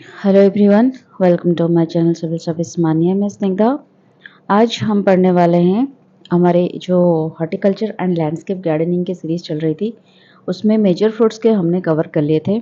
Hello everyone, welcome to my channel civil service mania में स्निग्धा। आज हम पढ़ने वाले हैं हमारे जो हॉर्टिकल्चर एंड लैंडस्केप गार्डनिंग की सीरीज़ चल रही थी, उसमें मेजर फ्रूट्स के हमने कवर कर लिए थे।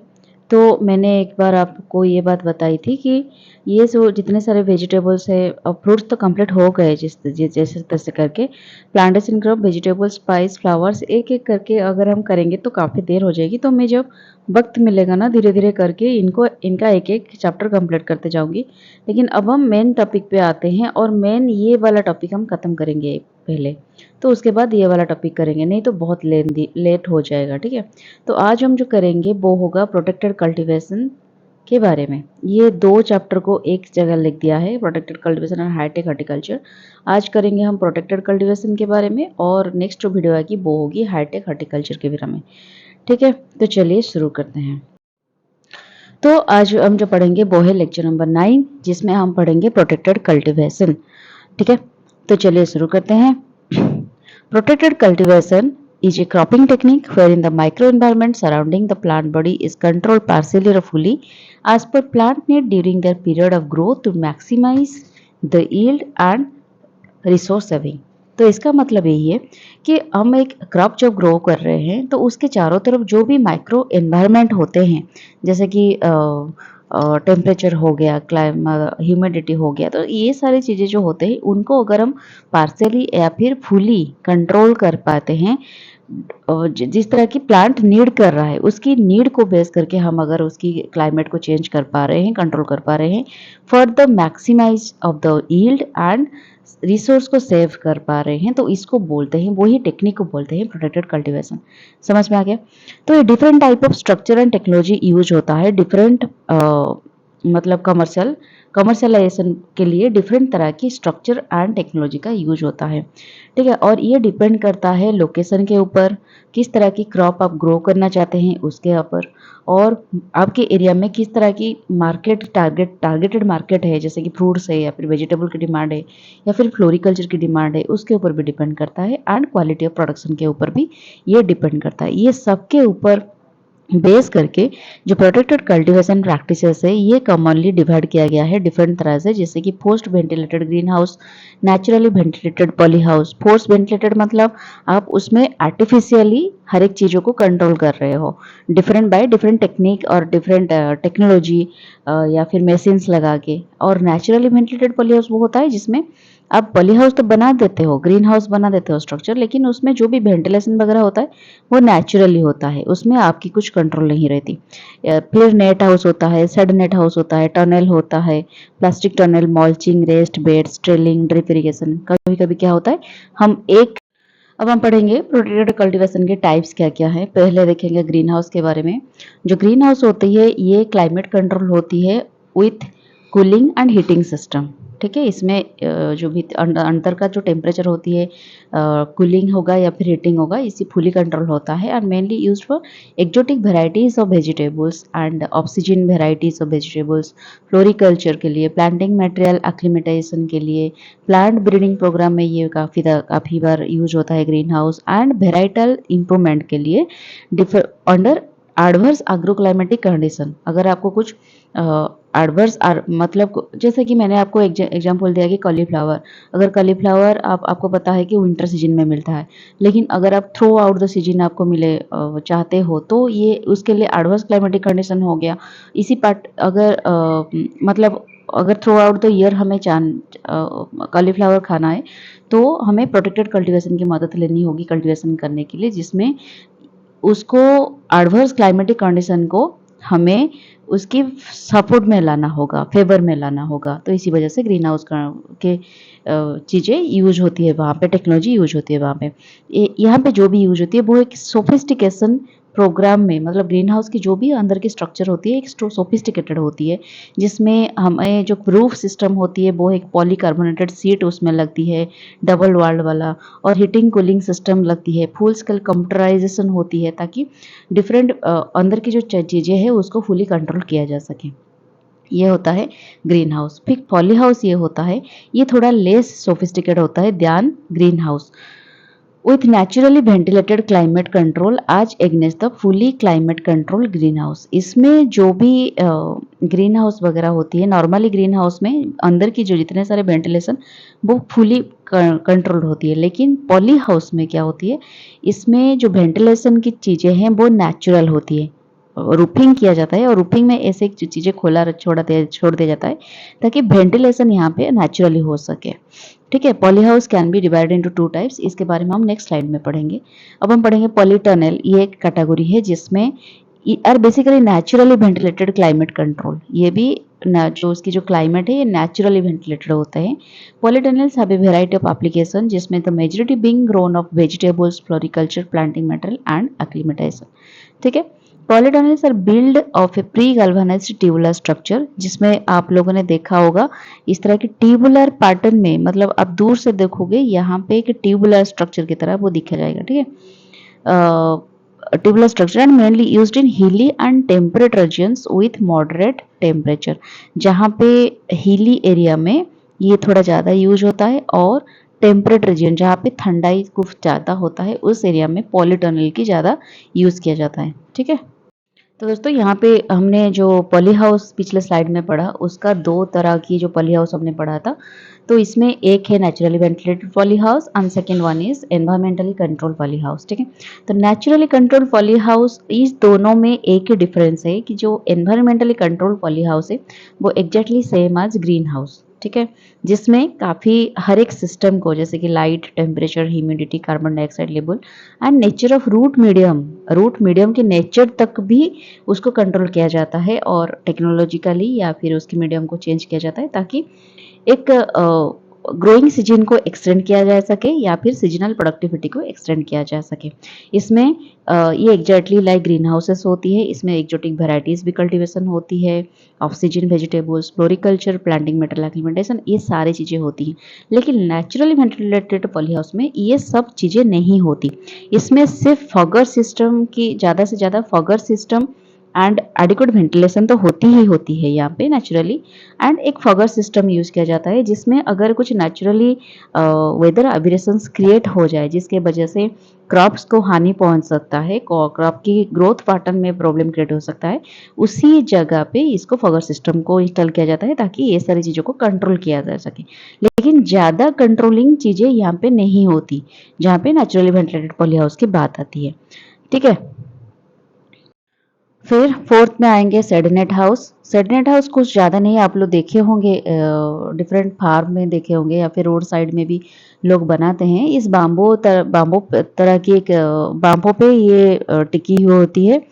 तो मैंने एक बार आपको ये बात बताई थी कि ये जो जितने सारे वेजिटेबल्स है और फ्रूट्स तो कंप्लीट हो गए जैसे तैसे करके plants and crop vegetables spice flowers एक एक करके अगर हम करेंगे तो काफ़ी देर हो जाएगी। तो मैं जब वक्त मिलेगा ना धीरे धीरे करके इनका एक एक चैप्टर कंप्लीट करते जाऊंगी। लेकिन अब हम मेन टॉपिक पे आते हैं और मेन ये वाला टॉपिक हम खत्म करेंगे पहले, तो उसके बाद ये वाला टॉपिक करेंगे, नहीं तो बहुत लेट हो जाएगा। ठीक है, तो आज हम जो करेंगे वो होगा प्रोटेक्टेड कल्टीवेशन के बारे में। ये दो चैप्टर को एक जगह लिख दिया है, प्रोटेक्टेड कल्टीवेशन और हाईटेक हॉर्टिकल्चर। आज करेंगे हम प्रोटेक्टेड कल्टीवेशन के बारे में और नेक्स्ट जो वीडियो आएगी वो होगी हाईटेक हॉर्टिकल्चर के बारे में। ठीक है, तो चलिए शुरू करते हैं। तो आज हम जो पढ़ेंगे वो है लेक्चर नंबर 9, जिसमें हम पढ़ेंगे प्रोटेक्टेड कल्टीवेशन। ठीक है, तो चलिए शुरू करते हैं। Protected cultivation is a cropping technique wherein the microenvironment surrounding the plant body is controlled partially or fully as per plant need during their period of growth to maximize the yield and resource saving. तो इसका मतलब यही है कि हम एक crop जब grow कर रहे हैं तो उसके चारों तरफ जो भी माइक्रो एनवायरनमेंट होते हैं, जैसे कि टेम्परेचर हो गया, ह्यूमिडिटी हो गया, तो ये सारी चीज़ें जो होते हैं उनको अगर हम पार्शियली या फिर फुली कंट्रोल कर पाते हैं, जिस तरह की प्लांट नीड कर रहा है उसकी नीड को बेस करके हम अगर उसकी क्लाइमेट को चेंज कर पा रहे हैं, कंट्रोल कर पा रहे हैं for the maximize of the yield and resource को सेव कर पा रहे हैं, तो इसको बोलते हैं, वही टेक्निक को बोलते हैं प्रोटेक्टेड कल्टीवेशन। समझ में आ गया? तो ये different type of structure and technology use होता है, डिफरेंट मतलब कमर्शियलाइजेशन के लिए डिफरेंट तरह की स्ट्रक्चर एंड टेक्नोलॉजी का यूज होता है। ठीक है, और ये डिपेंड करता है लोकेशन के ऊपर, किस तरह की क्रॉप आप ग्रो करना चाहते हैं उसके ऊपर, और आपके एरिया में किस तरह की मार्केट टारगेटेड मार्केट है, जैसे कि फ्रूट्स है या फिर वेजिटेबल की डिमांड है या फिर फ्लोरिकल्चर की डिमांड है, उसके ऊपर भी डिपेंड करता है। एंड क्वालिटी ऑफ प्रोडक्शन के ऊपर भी ये डिपेंड करता है। ये सबके ऊपर बेस करके जो प्रोटेक्टेड कल्टीवेशन प्रैक्टिसेस है ये कॉमनली डिवाइड किया गया है डिफरेंट तरह से, जैसे कि post ventilated green house, naturally ventilated poly house. Post ventilated मतलब आप उसमें आर्टिफिशियली हर एक चीज़ों को कंट्रोल कर रहे हो, डिफरेंट बाय डिफरेंट टेक्निक और डिफरेंट टेक्नोलॉजी या फिर मशीन्स लगा के। और नेचुरली वेंटिलेटेड पॉली हाउस वो होता है जिसमें आप पॉली हाउस तो बना देते हो, ग्रीन हाउस बना देते हो स्ट्रक्चर, लेकिन उसमें जो भी वेंटिलेशन वगैरह होता है वो नेचुरली होता है, उसमें आपकी कुछ कंट्रोल नहीं रहती। फिर नेट हाउस होता है, शेड नेट हाउस होता है, टनल होता है, plastic tunnel, mulching, rest beds, trailing, drip irrigation. कभी कभी क्या होता है हम एक अब हम पढ़ेंगे प्रोटेक्टेड कल्टीवेशन के टाइप्स क्या क्या है। पहले देखेंगे ग्रीन हाउस के बारे में। जो ग्रीन हाउस होती है ये क्लाइमेट कंट्रोल होती है with cooling and heating system. ठीक है, इसमें जो भी अंदर का जो टेम्परेचर होती है, कूलिंग होगा या फिर हीटिंग होगा, इसी फुली कंट्रोल होता है and mainly used for exotic varieties of vegetables and oxygen varieties of vegetables, floriculture के लिए, प्लांटिंग मटेरियल एक्लिमेटाइजेशन के लिए, प्लांट ब्रीडिंग प्रोग्राम में ये काफ़ी बार यूज होता है green house, and varietal improvement के लिए अंडर एडवर्स एग्रोक्लाइमेटिक कंडीशन। अगर आपको कुछ एडवर्स मतलब जैसे कि मैंने आपको एग्जांपल दिया कि कॉलीफ्लावर, अगर कॉलीफ्लावर आपको पता है कि विंटर सीजन में मिलता है, लेकिन अगर आप थ्रू आउट द सीजन आपको मिले चाहते हो तो ये उसके लिए एडवर्स क्लाइमेटिक कंडीशन हो गया। इसी पार्ट अगर मतलब अगर थ्रू आउट द ईयर हमें कॉलीफ्लावर खाना है तो हमें प्रोटेक्टेड कल्टीवेशन की मदद लेनी होगी कल्टीवेशन करने के लिए, जिसमें उसको एडवर्स क्लाइमेटिक कंडीशन को हमें उसकी सपोर्ट में लाना होगा, फेवर में लाना होगा। तो इसी वजह से ग्रीन हाउस के चीज़ें यूज होती है वहाँ पे, टेक्नोलॉजी यूज होती है वहाँ पे। यहाँ पे जो भी यूज होती है वो एक सोफिस्टिकेशन प्रोग्राम में, मतलब ग्रीन हाउस की जो भी अंदर की स्ट्रक्चर होती है एक सोफिस्टिकेटेड होती है, जिसमें हमें जो रूफ सिस्टम होती है वो एक पॉलीकार्बोनेटेड शीट उसमें लगती है, डबल वाल्ड वाला, और हीटिंग कूलिंग सिस्टम लगती है, फुल स्केल कंप्यूटराइजेशन होती है ताकि डिफरेंट अंदर की जो चीज़ें हैं उसको फुली कंट्रोल किया जा सके। ये होता है ग्रीन हाउस। फिर पॉली हाउस ये होता है, ये थोड़ा लेस सोफिस्टिकेट होता है ध्यान green house. with naturally ventilated climate control आज against the fully climate control green house. इसमें जो भी ग्रीन हाउस वगैरह होती है, नॉर्मली ग्रीन हाउस में अंदर की जो जितने सारे वेंटिलेशन वो फुली कंट्रोल्ड होती है, लेकिन पॉली हाउस में क्या होती है, इसमें जो वेंटिलेशन की चीज़ें हैं वो नेचुरल होती है। रूफिंग किया जाता है और रूफिंग में ऐसे चीज़ें छोड़ दिया जाता है ताकि वेंटिलेशन यहाँ पे नेचुरली हो सके। ठीक है, poly house can be divided into two types, इसके बारे में हम नेक्स्ट स्लाइड में पढ़ेंगे। अब हम पढ़ेंगे पॉलीटनल, ये एक कैटेगरी है जिसमें are basically naturally ventilated climate control, ये भी जो उसकी जो क्लाइमेट है ये नेचुरली वेंटिलेटेड होता है। Polytunnels have a variety of application जिसमें the majority being grown of vegetables, floriculture, planting material and acclimatization. ठीक है, polytunnels are build of a pre galvanized tubular structure, जिसमें आप लोगों ने देखा होगा इस तरह की ट्यूबुलर पैटर्न में, मतलब आप दूर से देखोगे यहाँ पे एक ट्यूबुलर स्ट्रक्चर की तरह वो दिखा जाएगा। ठीक है, tubular structure and mainly used in hilly and temperate regions with moderate temperature, जहाँ पे हिली एरिया में ये थोड़ा ज़्यादा यूज होता है और टेम्परेट रीजन जहाँ पे ठंडाई कुछ ज़्यादा होता है उस एरिया में पॉलीटनल की ज़्यादा यूज़ किया जाता है। ठीक है, तो दोस्तों यहाँ पे हमने जो पॉली हाउस पिछले स्लाइड में पढ़ा उसका दो तरह की जो पॉली हाउस हमने पढ़ा था। तो इसमें एक है naturally ventilated poly house and second one is environmentally control poly house. ठीक है, तो नेचुरली कंट्रोल पॉली हाउस, इस दोनों में एक ही डिफरेंस है कि जो एनवायरमेंटली कंट्रोल पॉली हाउस है वो exactly same as green house. ठीक है, जिसमें काफ़ी हर एक सिस्टम को, जैसे कि light, temperature, humidity, carbon dioxide level and nature of root medium के नेचर तक भी उसको कंट्रोल किया जाता है और टेक्नोलॉजिकली या फिर उसके मीडियम को चेंज किया जाता है ताकि एक ग्रोइंग सीजन को एक्सटेंड किया जा सके या फिर सीजनल प्रोडक्टिविटी को एक्सटेंड किया जा सके। इसमें ये एग्जैक्टली लाइक ग्रीन हाउसेस होती है, इसमें एक्जोटिक वेराइटीज भी कल्टीवेशन होती है, off season vegetables, floriculture, planting material acclimatization, ये सारी चीज़ें होती हैं। लेकिन नेचुरली वेंटिलेटेड पॉली हाउस में ये सब चीज़ें नहीं होती। इसमें सिर्फ फॉगर सिस्टम की, ज़्यादा से ज़्यादा fogger system and adequate ventilation तो होती ही होती है यहाँ पे नेचुरली, एंड एक फॉगर सिस्टम यूज़ किया जाता है जिसमें अगर कुछ नेचुरली वेदर एब्रेशंस क्रिएट हो जाए जिसके वजह से क्रॉप्स को हानि पहुंच सकता है, क्रॉप की ग्रोथ पैटर्न में प्रॉब्लम क्रिएट हो सकता है, उसी जगह पे इसको फॉगर सिस्टम को इंस्टॉल किया जाता है ताकि ये सारी चीज़ों को कंट्रोल किया जा सके। लेकिन ज़्यादा कंट्रोलिंग चीज़ें यहाँ पे नहीं होती जहाँ पे नेचुरली वेंटिलेटेड पॉली हाउस की बात आती है। ठीक है, फिर फोर्थ में आएंगे सेडनेट हाउस। सेडनेट हाउस कुछ ज़्यादा नहीं, आप लोग देखे होंगे, डिफरेंट फार्म में देखे होंगे या फिर रोड साइड में भी लोग बनाते हैं। इस बाम्बो तरह की एक बाम्बो पे ये टिकी हुई होती है।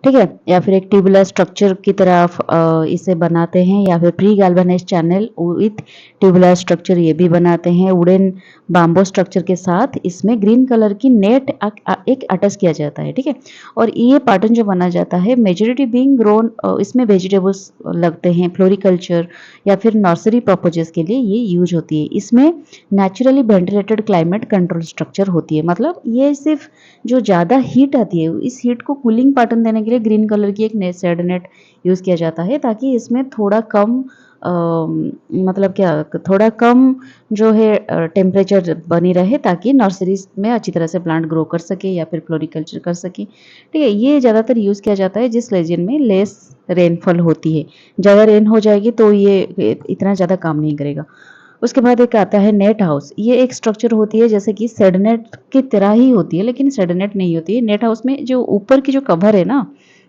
ठीक है, या फिर एक ट्यूबुलर स्ट्रक्चर की तरह इसे बनाते हैं, या फिर pre galvanise channel with tubular structure ये भी बनाते हैं। वुडन बाम्बो स्ट्रक्चर के साथ इसमें ग्रीन कलर की नेट एक अटैच किया जाता है। ठीक है, और ये पैटर्न जो बना जाता है मेजोरिटी बीइंग ग्रोन, इसमें वेजिटेबल्स लगते हैं, फ्लोरिकल्चर या फिर नर्सरी पर्पजेस के लिए ये यूज होती है। इसमें naturally ventilated climate control structure होती है, मतलब ये सिर्फ जो ज़्यादा हीट आती है इस हीट को कूलिंग पैटर्न देने के लिए ग्रीन कलर की एक शेड नेट यूज़ किया जाता है ताकि इसमें थोड़ा कम मतलब क्या, थोड़ा कम जो है टेम्परेचर बनी रहे ताकि नर्सरीज में अच्छी तरह से प्लांट ग्रो कर सके या फिर फ्लोरिकल्चर कर सके। ठीक है, ये ज़्यादातर यूज़ किया जाता है जिस रीजन में लेस रेनफॉल होती है। ज़्यादा रेन हो जाएगी तो ये इतना ज़्यादा काम नहीं करेगा। उसके बाद एक आता है नेट हाउस। ये एक स्ट्रक्चर होती है जैसे कि सेडनेट की तरह ही होती है लेकिन सेडनेट नहीं होती है। नेट हाउस में जो ऊपर की जो कवर है ना,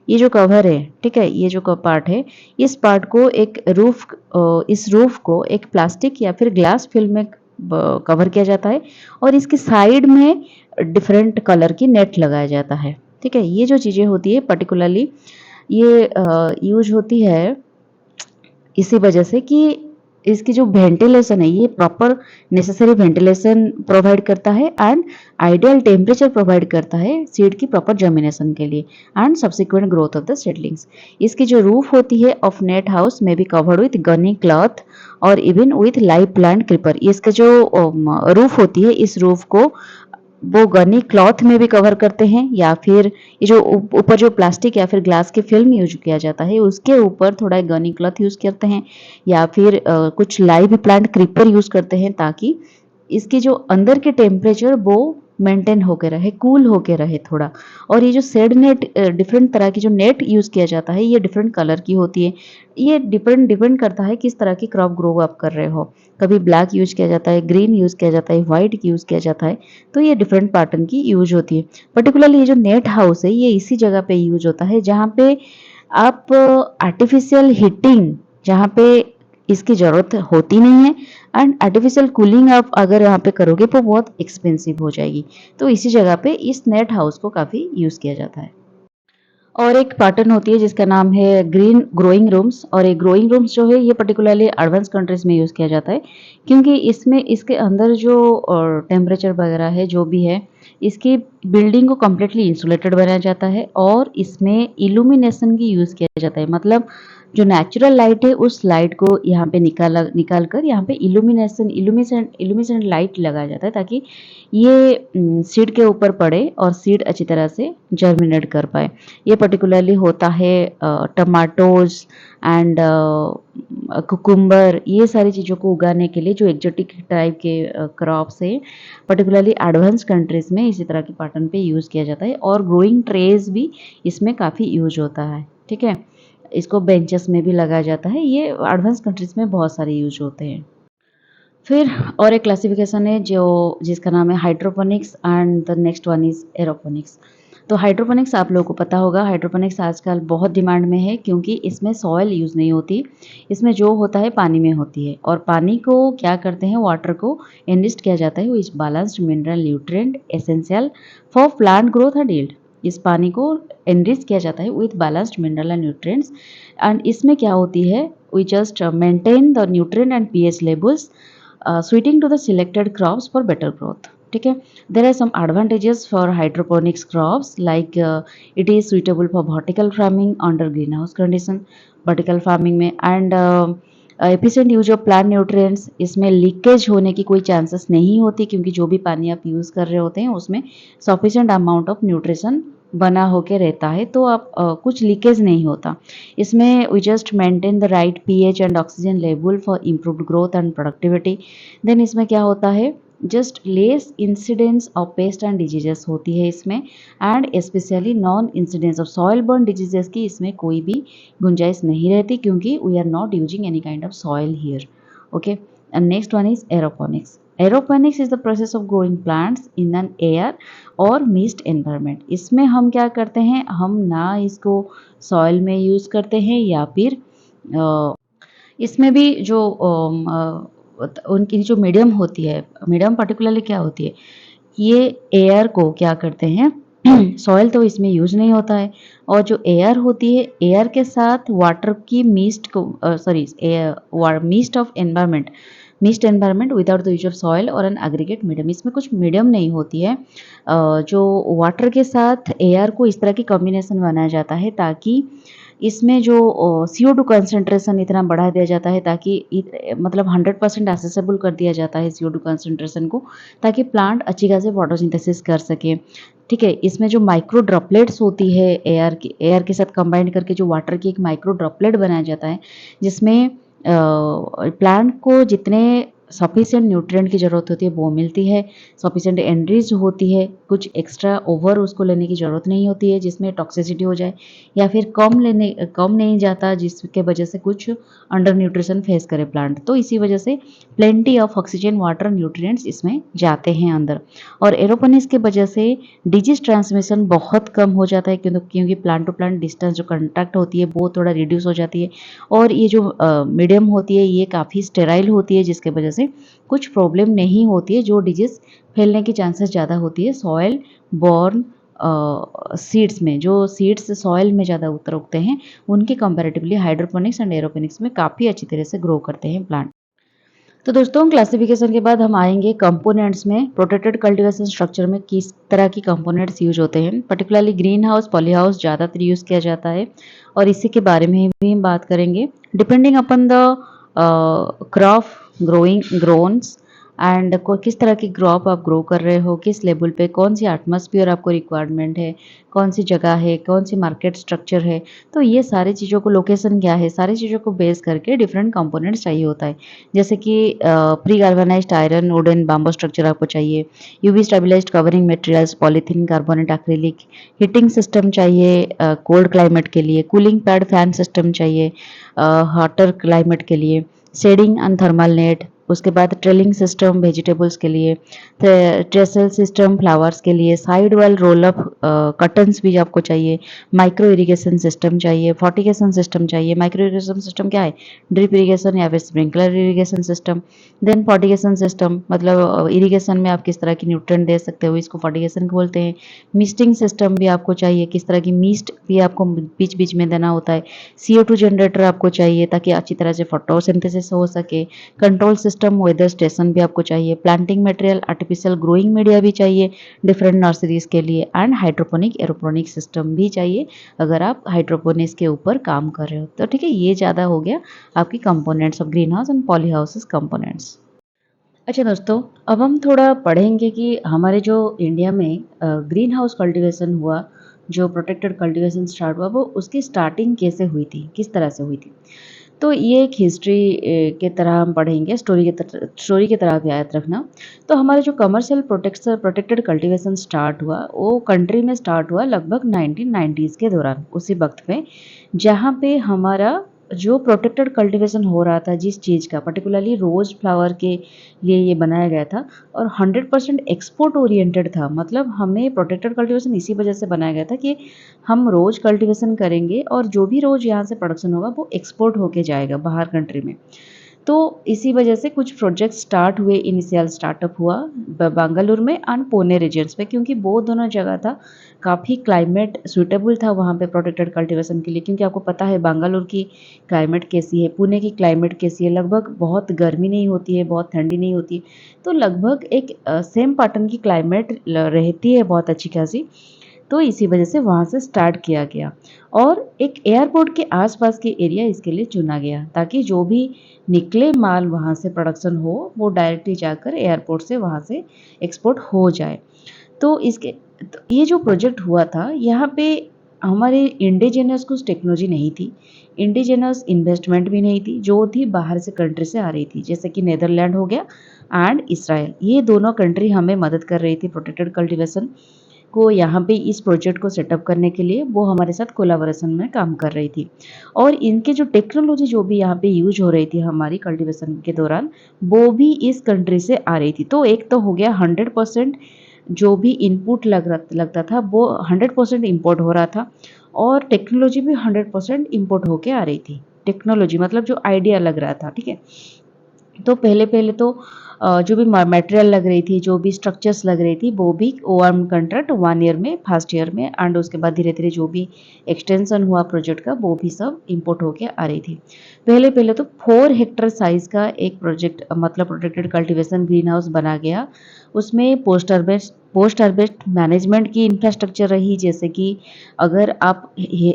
ये जो कवर है, ठीक है, ये जो पार्ट है, इस पार्ट को एक इस रूफ को एक प्लास्टिक या फिर ग्लास फिल्म में कवर किया जाता है और इसकी साइड में डिफरेंट कलर की नेट लगाया जाता है। ठीक है, ये जो चीज़ें होती है पर्टिकुलरली ये यूज होती है इसी वजह से कि इसकी जो वेंटिलेशन है ये प्रॉपर नेसेसरी वेंटिलेशन प्रोवाइड करता है एंड आइडियल टेम्परेचर प्रोवाइड करता है सीड की प्रॉपर जर्मिनेशन के लिए and subsequent growth of the seedlings. इसकी जो रूफ होती है ऑफ नेट हाउस में be covered with gunny cloth और even with live plant creeper. इसका जो रूफ होती है इस रूफ को वो गनी क्लॉथ में भी कवर करते हैं या फिर ये जो ऊपर जो प्लास्टिक या फिर ग्लास की फिल्म यूज किया जाता है उसके ऊपर थोड़ा गनी क्लॉथ यूज करते हैं या फिर कुछ लाइव प्लांट क्रीपर यूज करते हैं ताकि इसकी जो अंदर के टेम्परेचर वो मेंटेन होके रहे, कूल होके रहे थोड़ा। और ये जो शेड नेट, डिफरेंट तरह की जो नेट यूज़ किया जाता है, ये डिफरेंट कलर की होती है। ये डिपेंड डिपेंड करता है किस तरह की क्रॉप ग्रो आप कर रहे हो। कभी ब्लैक यूज़ किया जाता है, ग्रीन यूज़ किया जाता है, व्हाइट यूज़ किया जाता है। तो ये डिफरेंट पैटर्न की यूज़ होती है। पर्टिकुलरली ये जो नेट हाउस है, ये इसी जगह पे यूज़ होता है जहाँ पे आप आर्टिफिशियल हीटिंग, जहाँ पे इसकी ज़रूरत होती नहीं है, एंड आर्टिफिशियल कूलिंग आप अगर यहाँ पे करोगे तो बहुत एक्सपेंसिव हो जाएगी। तो इसी जगह पे इस नेट हाउस को काफ़ी यूज़ किया जाता है। और एक पैटर्न होती है जिसका नाम है ग्रीन ग्रोइंग रूम्स। और ये ग्रोइंग रूम्स जो है ये पर्टिकुलरली एडवांस कंट्रीज में यूज़ किया जाता है, क्योंकि इसमें इसके अंदर जो टेम्परेचर वगैरह है जो भी है, इसकी बिल्डिंग को कम्प्लीटली इंसुलेटेड बनाया जाता है और इसमें इल्यूमिनेशन की यूज़ किया जाता है। मतलब जो नेचुरल लाइट है उस लाइट को यहाँ पे निकाल कर यहाँ पे इल्यूमिनेशन लाइट लगाया जाता है, ताकि ये सीड के ऊपर पड़े और सीड अच्छी तरह से जर्मिनेट कर पाए। ये पर्टिकुलरली होता है टमाटोज एंड कुकुम्बर, ये सारी चीज़ों को उगाने के लिए जो एक्जोटिक टाइप के क्रॉप्स है, पर्टिकुलरली एडवांस कंट्रीज में इसी तरह के पैटर्न पे यूज़ किया जाता है। और ग्रोइंग ट्रेज भी इसमें काफ़ी यूज होता है। ठीक है, इसको बेंचेस में भी लगाया जाता है। ये एडवांस कंट्रीज में बहुत सारे यूज होते हैं। फिर और एक क्लासिफिकेशन है जो जिसका नाम है hydroponics, and the next one is aeroponics. तो हाइड्रोपोनिक्स आप लोगों को पता होगा, हाइड्रोपोनिक्स आजकल बहुत डिमांड में है क्योंकि इसमें सॉइल यूज़ नहीं होती। इसमें जो होता है पानी में होती है, और पानी को क्या करते हैं, वाटर को एनरिच्ड किया जाता है which balanced mineral nutrient essential for plant growth and yield. इस पानी को एनरिच किया जाता है with balanced mineral and nutrients. And इसमें क्या होती है, we just maintain the nutrient and pH levels suiting to the selected crops for better growth. ठीक है, there are some advantages for hydroponics crops like it is suitable for vertical farming under greenhouse condition, vertical farming में, and efficient use of plant nutrients. इसमें leakage होने की कोई chances नहीं होती, क्योंकि जो भी पानी आप यूज़ कर रहे होते हैं उसमें सफिशिएंट अमाउंट ऑफ न्यूट्रिशन बना होके रहता है, तो आप कुछ लीकेज नहीं होता। इसमें we just maintain the right pH and oxygen level for improved growth and productivity. Then इसमें क्या होता है, just less incidence of pest and diseases होती है इसमें, and specially non incidence of soil borne diseases की इसमें कोई भी गुंजाइश नहीं रहती, क्योंकि we are not using any kind of soil here. Okay, and next one is aeroponics. Aeroponics is the process of growing plants in an air और mist environment. इसमें हम क्या करते हैं, हम ना इसको सॉइल में यूज़ करते हैं या फिर इसमें भी जो उनकी जो मीडियम होती है, मीडियम पर्टिकुलरली क्या होती है, ये एयर को क्या करते हैं सॉइल तो इसमें यूज नहीं होता है, और जो एयर होती है, एयर के साथ वाटर की मिस्ट को mist of environment, mist environment without the use of soil और एन एग्रीगेट मीडियम। इसमें कुछ मीडियम नहीं होती है, जो वाटर के साथ एयर को इस तरह की कॉम्बिनेशन बनाया जाता है, ताकि इसमें जो CO2 कंसंट्रेशन इतना बढ़ा दिया जाता है, ताकि मतलब 100% एक्सेसिबल कर दिया जाता है CO2 कंसंट्रेशन को, ताकि प्लांट अच्छी खासी फोटोसिंथेसिस कर सके। ठीक है, इसमें जो माइक्रो ड्रॉपलेट्स होती है एयर के साथ कंबाइन करके जो वाटर की एक माइक्रो ड्रॉपलेट बनाया जाता है, जिसमें प्लांट को जितने सफिशिएंट न्यूट्रिएंट की ज़रूरत होती है वो मिलती है, सफिशिएंट एनरिच होती है, कुछ एक्स्ट्रा ओवर उसको लेने की ज़रूरत नहीं होती है जिसमें टॉक्सिसिटी हो जाए, या फिर कम नहीं जाता जिसके वजह से कुछ अंडर न्यूट्रिशन फेस करे प्लांट। तो इसी वजह से plenty of oxygen, water, nutrients इसमें जाते हैं अंदर। और एरोपोनिक्स की वजह से डिजीज ट्रांसमिशन बहुत कम हो जाता है, क्योंकि प्लांट टू प्लांट डिस्टेंस जो कंटैक्ट होती है वो थोड़ा रिड्यूस हो जाती है, और ये जो मीडियम होती है ये काफ़ी स्टेराइल होती है, जिसके वजह से कुछ प्रॉब्लम नहीं होती है। जो डिजीज फैलने की चांसेस ज़्यादा होती है सॉयल बॉर्न सीड्स में, जो सीड्स सॉयल में ज़्यादा उगते हैं, उनके कंपैरेटिवली हाइड्रोपोनिक्स एंड एरोपोनिक्स में काफ़ी अच्छी तरह से ग्रो करते हैं प्लांट। तो दोस्तों, क्लासिफिकेशन के बाद हम आएंगे कंपोनेंट्स में। प्रोटेक्टेड कल्टीवेशन स्ट्रक्चर में किस तरह की कंपोनेंट्स यूज होते हैं, particularly green house, poly house ज़्यादातर यूज़ किया जाता है, और इसी के बारे में भी हम बात करेंगे। Depending upon the crop growing grows and को किस तरह की क्रॉप आप ग्रो कर रहे हो, किस लेवल पे, कौन सी एटमॉस्फेयर आपको रिक्वायरमेंट है, कौन सी जगह है, कौन सी मार्केट स्ट्रक्चर है। तो ये सारी चीज़ों को, लोकेशन क्या है, सारी चीज़ों को बेस करके डिफरेंट कंपोनेंट्स चाहिए होता है। जैसे कि pre galvanized iron, wooden, bamboo structure आपको चाहिए, UV stabilized covering materials, polythene, carbonate, acrylic, heating system चाहिए कोल्ड क्लाइमेट के लिए, कूलिंग पैड फैन सिस्टम चाहिए हॉटर क्लाइमेट के लिए, शेडिंग एंड थर्मल नेट, उसके बाद ट्रेलिंग सिस्टम वेजिटेबल्स के लिए, ट्रेसल सिस्टम फ्लावर्स के लिए, साइड वाल रोल अप कर्टन्स भी आपको चाहिए, माइक्रो इरिगेशन सिस्टम चाहिए, फॉर्टिगेशन सिस्टम चाहिए। माइक्रो इरिगेशन सिस्टम क्या है, ड्रिप इरिगेशन या फिर sprinkler irrigation system. Then fertigation system मतलब इरिगेशन में आप किस तरह की न्यूट्रिएंट दे सकते हो, इसको फॉर्टिगेशन बोलते हैं। मिस्टिंग सिस्टम भी आपको चाहिए, किस तरह की मिस्ट भी आपको बीच बीच में देना होता है। CO2 जनरेटर आपको चाहिए ताकि अच्छी तरह से फोटोसिंथेसिस हो सके। कंट्रोल सिस्टम, वेदर स्टेशन भी आपको चाहिए। Planting material, artificial growing media भी चाहिए डिफरेंट नर्सरीज के लिए, एंड हाइड्रोपोनिक एरोपोनिक सिस्टम भी चाहिए अगर आप हाइड्रोपोनिक्स के ऊपर काम कर रहे हो तो। ठीक है, ये ज़्यादा हो गया आपकी components of green house and poly houses components. अच्छा दोस्तों, अब हम थोड़ा पढ़ेंगे कि हमारे जो इंडिया में ग्रीन हाउस कल्टीवेशन हुआ, जो प्रोटेक्टेड कल्टीवेशन स्टार्ट हुआ, वो उसकी स्टार्टिंग कैसे हुई थी, किस तरह से हुई थी। तो ये एक हिस्ट्री के तरह हम पढ़ेंगे, स्टोरी की तरह आप याद रखना। तो हमारा जो कमर्शियल प्रोटेक्टेड कल्टीवेशन स्टार्ट हुआ, वो कंट्री में स्टार्ट हुआ लगभग 1990s के दौरान, उसी वक्त में जहाँ पे हमारा जो प्रोटेक्टेड कल्टीवेशन हो रहा था, जिस चीज़ का पर्टिकुलरली रोज़ फ्लावर के लिए ये बनाया गया था, और 100% एक्सपोर्ट ओरिएंटेड था। मतलब हमें प्रोटेक्टेड कल्टीवेशन इसी वजह से बनाया गया था कि हम रोज़ कल्टीवेशन करेंगे और जो भी रोज़ यहाँ से प्रोडक्शन होगा वो एक्सपोर्ट होके जाएगा बाहर कंट्री में। तो इसी वजह से कुछ प्रोजेक्ट स्टार्ट हुए, इनिशियल स्टार्टअप हुआ बेंगलुरु में एंड पुणे रीजन्स पे, क्योंकि वो दोनों जगह था काफ़ी क्लाइमेट सूटेबल था वहाँ पे प्रोटेक्टेड कल्टीवेशन के लिए। क्योंकि आपको पता है बेंगलुरु की क्लाइमेट कैसी है, पुणे की क्लाइमेट कैसी है, लगभग बहुत गर्मी नहीं होती है, बहुत ठंडी नहीं होती, तो लगभग एक सेम पैटर्न की क्लाइमेट रहती है बहुत अच्छी खासी। तो इसी वजह से वहाँ से स्टार्ट किया गया और एक एयरपोर्ट के आसपास के एरिया इसके लिए चुना गया, ताकि जो भी निकले माल वहाँ से प्रोडक्शन हो वो डायरेक्टली जाकर एयरपोर्ट से वहाँ से एक्सपोर्ट हो जाए। तो इसके तो ये जो प्रोजेक्ट हुआ था, यहाँ पे हमारे इंडिजिनस कुछ टेक्नोलॉजी नहीं थी, इंडिजिनस इन्वेस्टमेंट भी नहीं थी, जो थी बाहर से कंट्री से आ रही थी, जैसे कि नीदरलैंड हो गया एंड इसराइल। ये दोनों कंट्री हमें मदद कर रही थी प्रोटेक्टेड कल्टीवेशन को यहाँ पे इस प्रोजेक्ट को सेटअप करने के लिए, वो हमारे साथ कोलाबोरेशन में काम कर रही थी। और इनके जो टेक्नोलॉजी जो भी यहाँ पे यूज हो रही थी हमारी कल्टीवेशन के दौरान, वो भी इस कंट्री से आ रही थी। तो एक तो हो गया 100% जो भी इनपुट लगता था वो 100% इम्पोर्ट हो रहा था, और टेक्नोलॉजी भी 100% इम्पोर्ट होके आ रही थी। टेक्नोलॉजी मतलब जो आइडिया लग रहा था, ठीक है। तो पहले तो जो भी मटेरियल लग रही थी, जो भी स्ट्रक्चर्स लग रही थी, वो भी ओआरएम कॉन्ट्रैक्ट 1 ईयर में, फर्स्ट ईयर में, एंड उसके बाद धीरे धीरे जो भी एक्सटेंशन हुआ प्रोजेक्ट का, वो भी सब इंपोर्ट होके आ रही थी। पहले तो 4 हेक्टर साइज का एक प्रोजेक्ट मतलब प्रोटेक्टेड कल्टीवेशन ग्रीन हाउस बना गया। उसमें पोस्ट हार्वेस्ट मैनेजमेंट की इंफ्रास्ट्रक्चर रही, जैसे कि अगर आप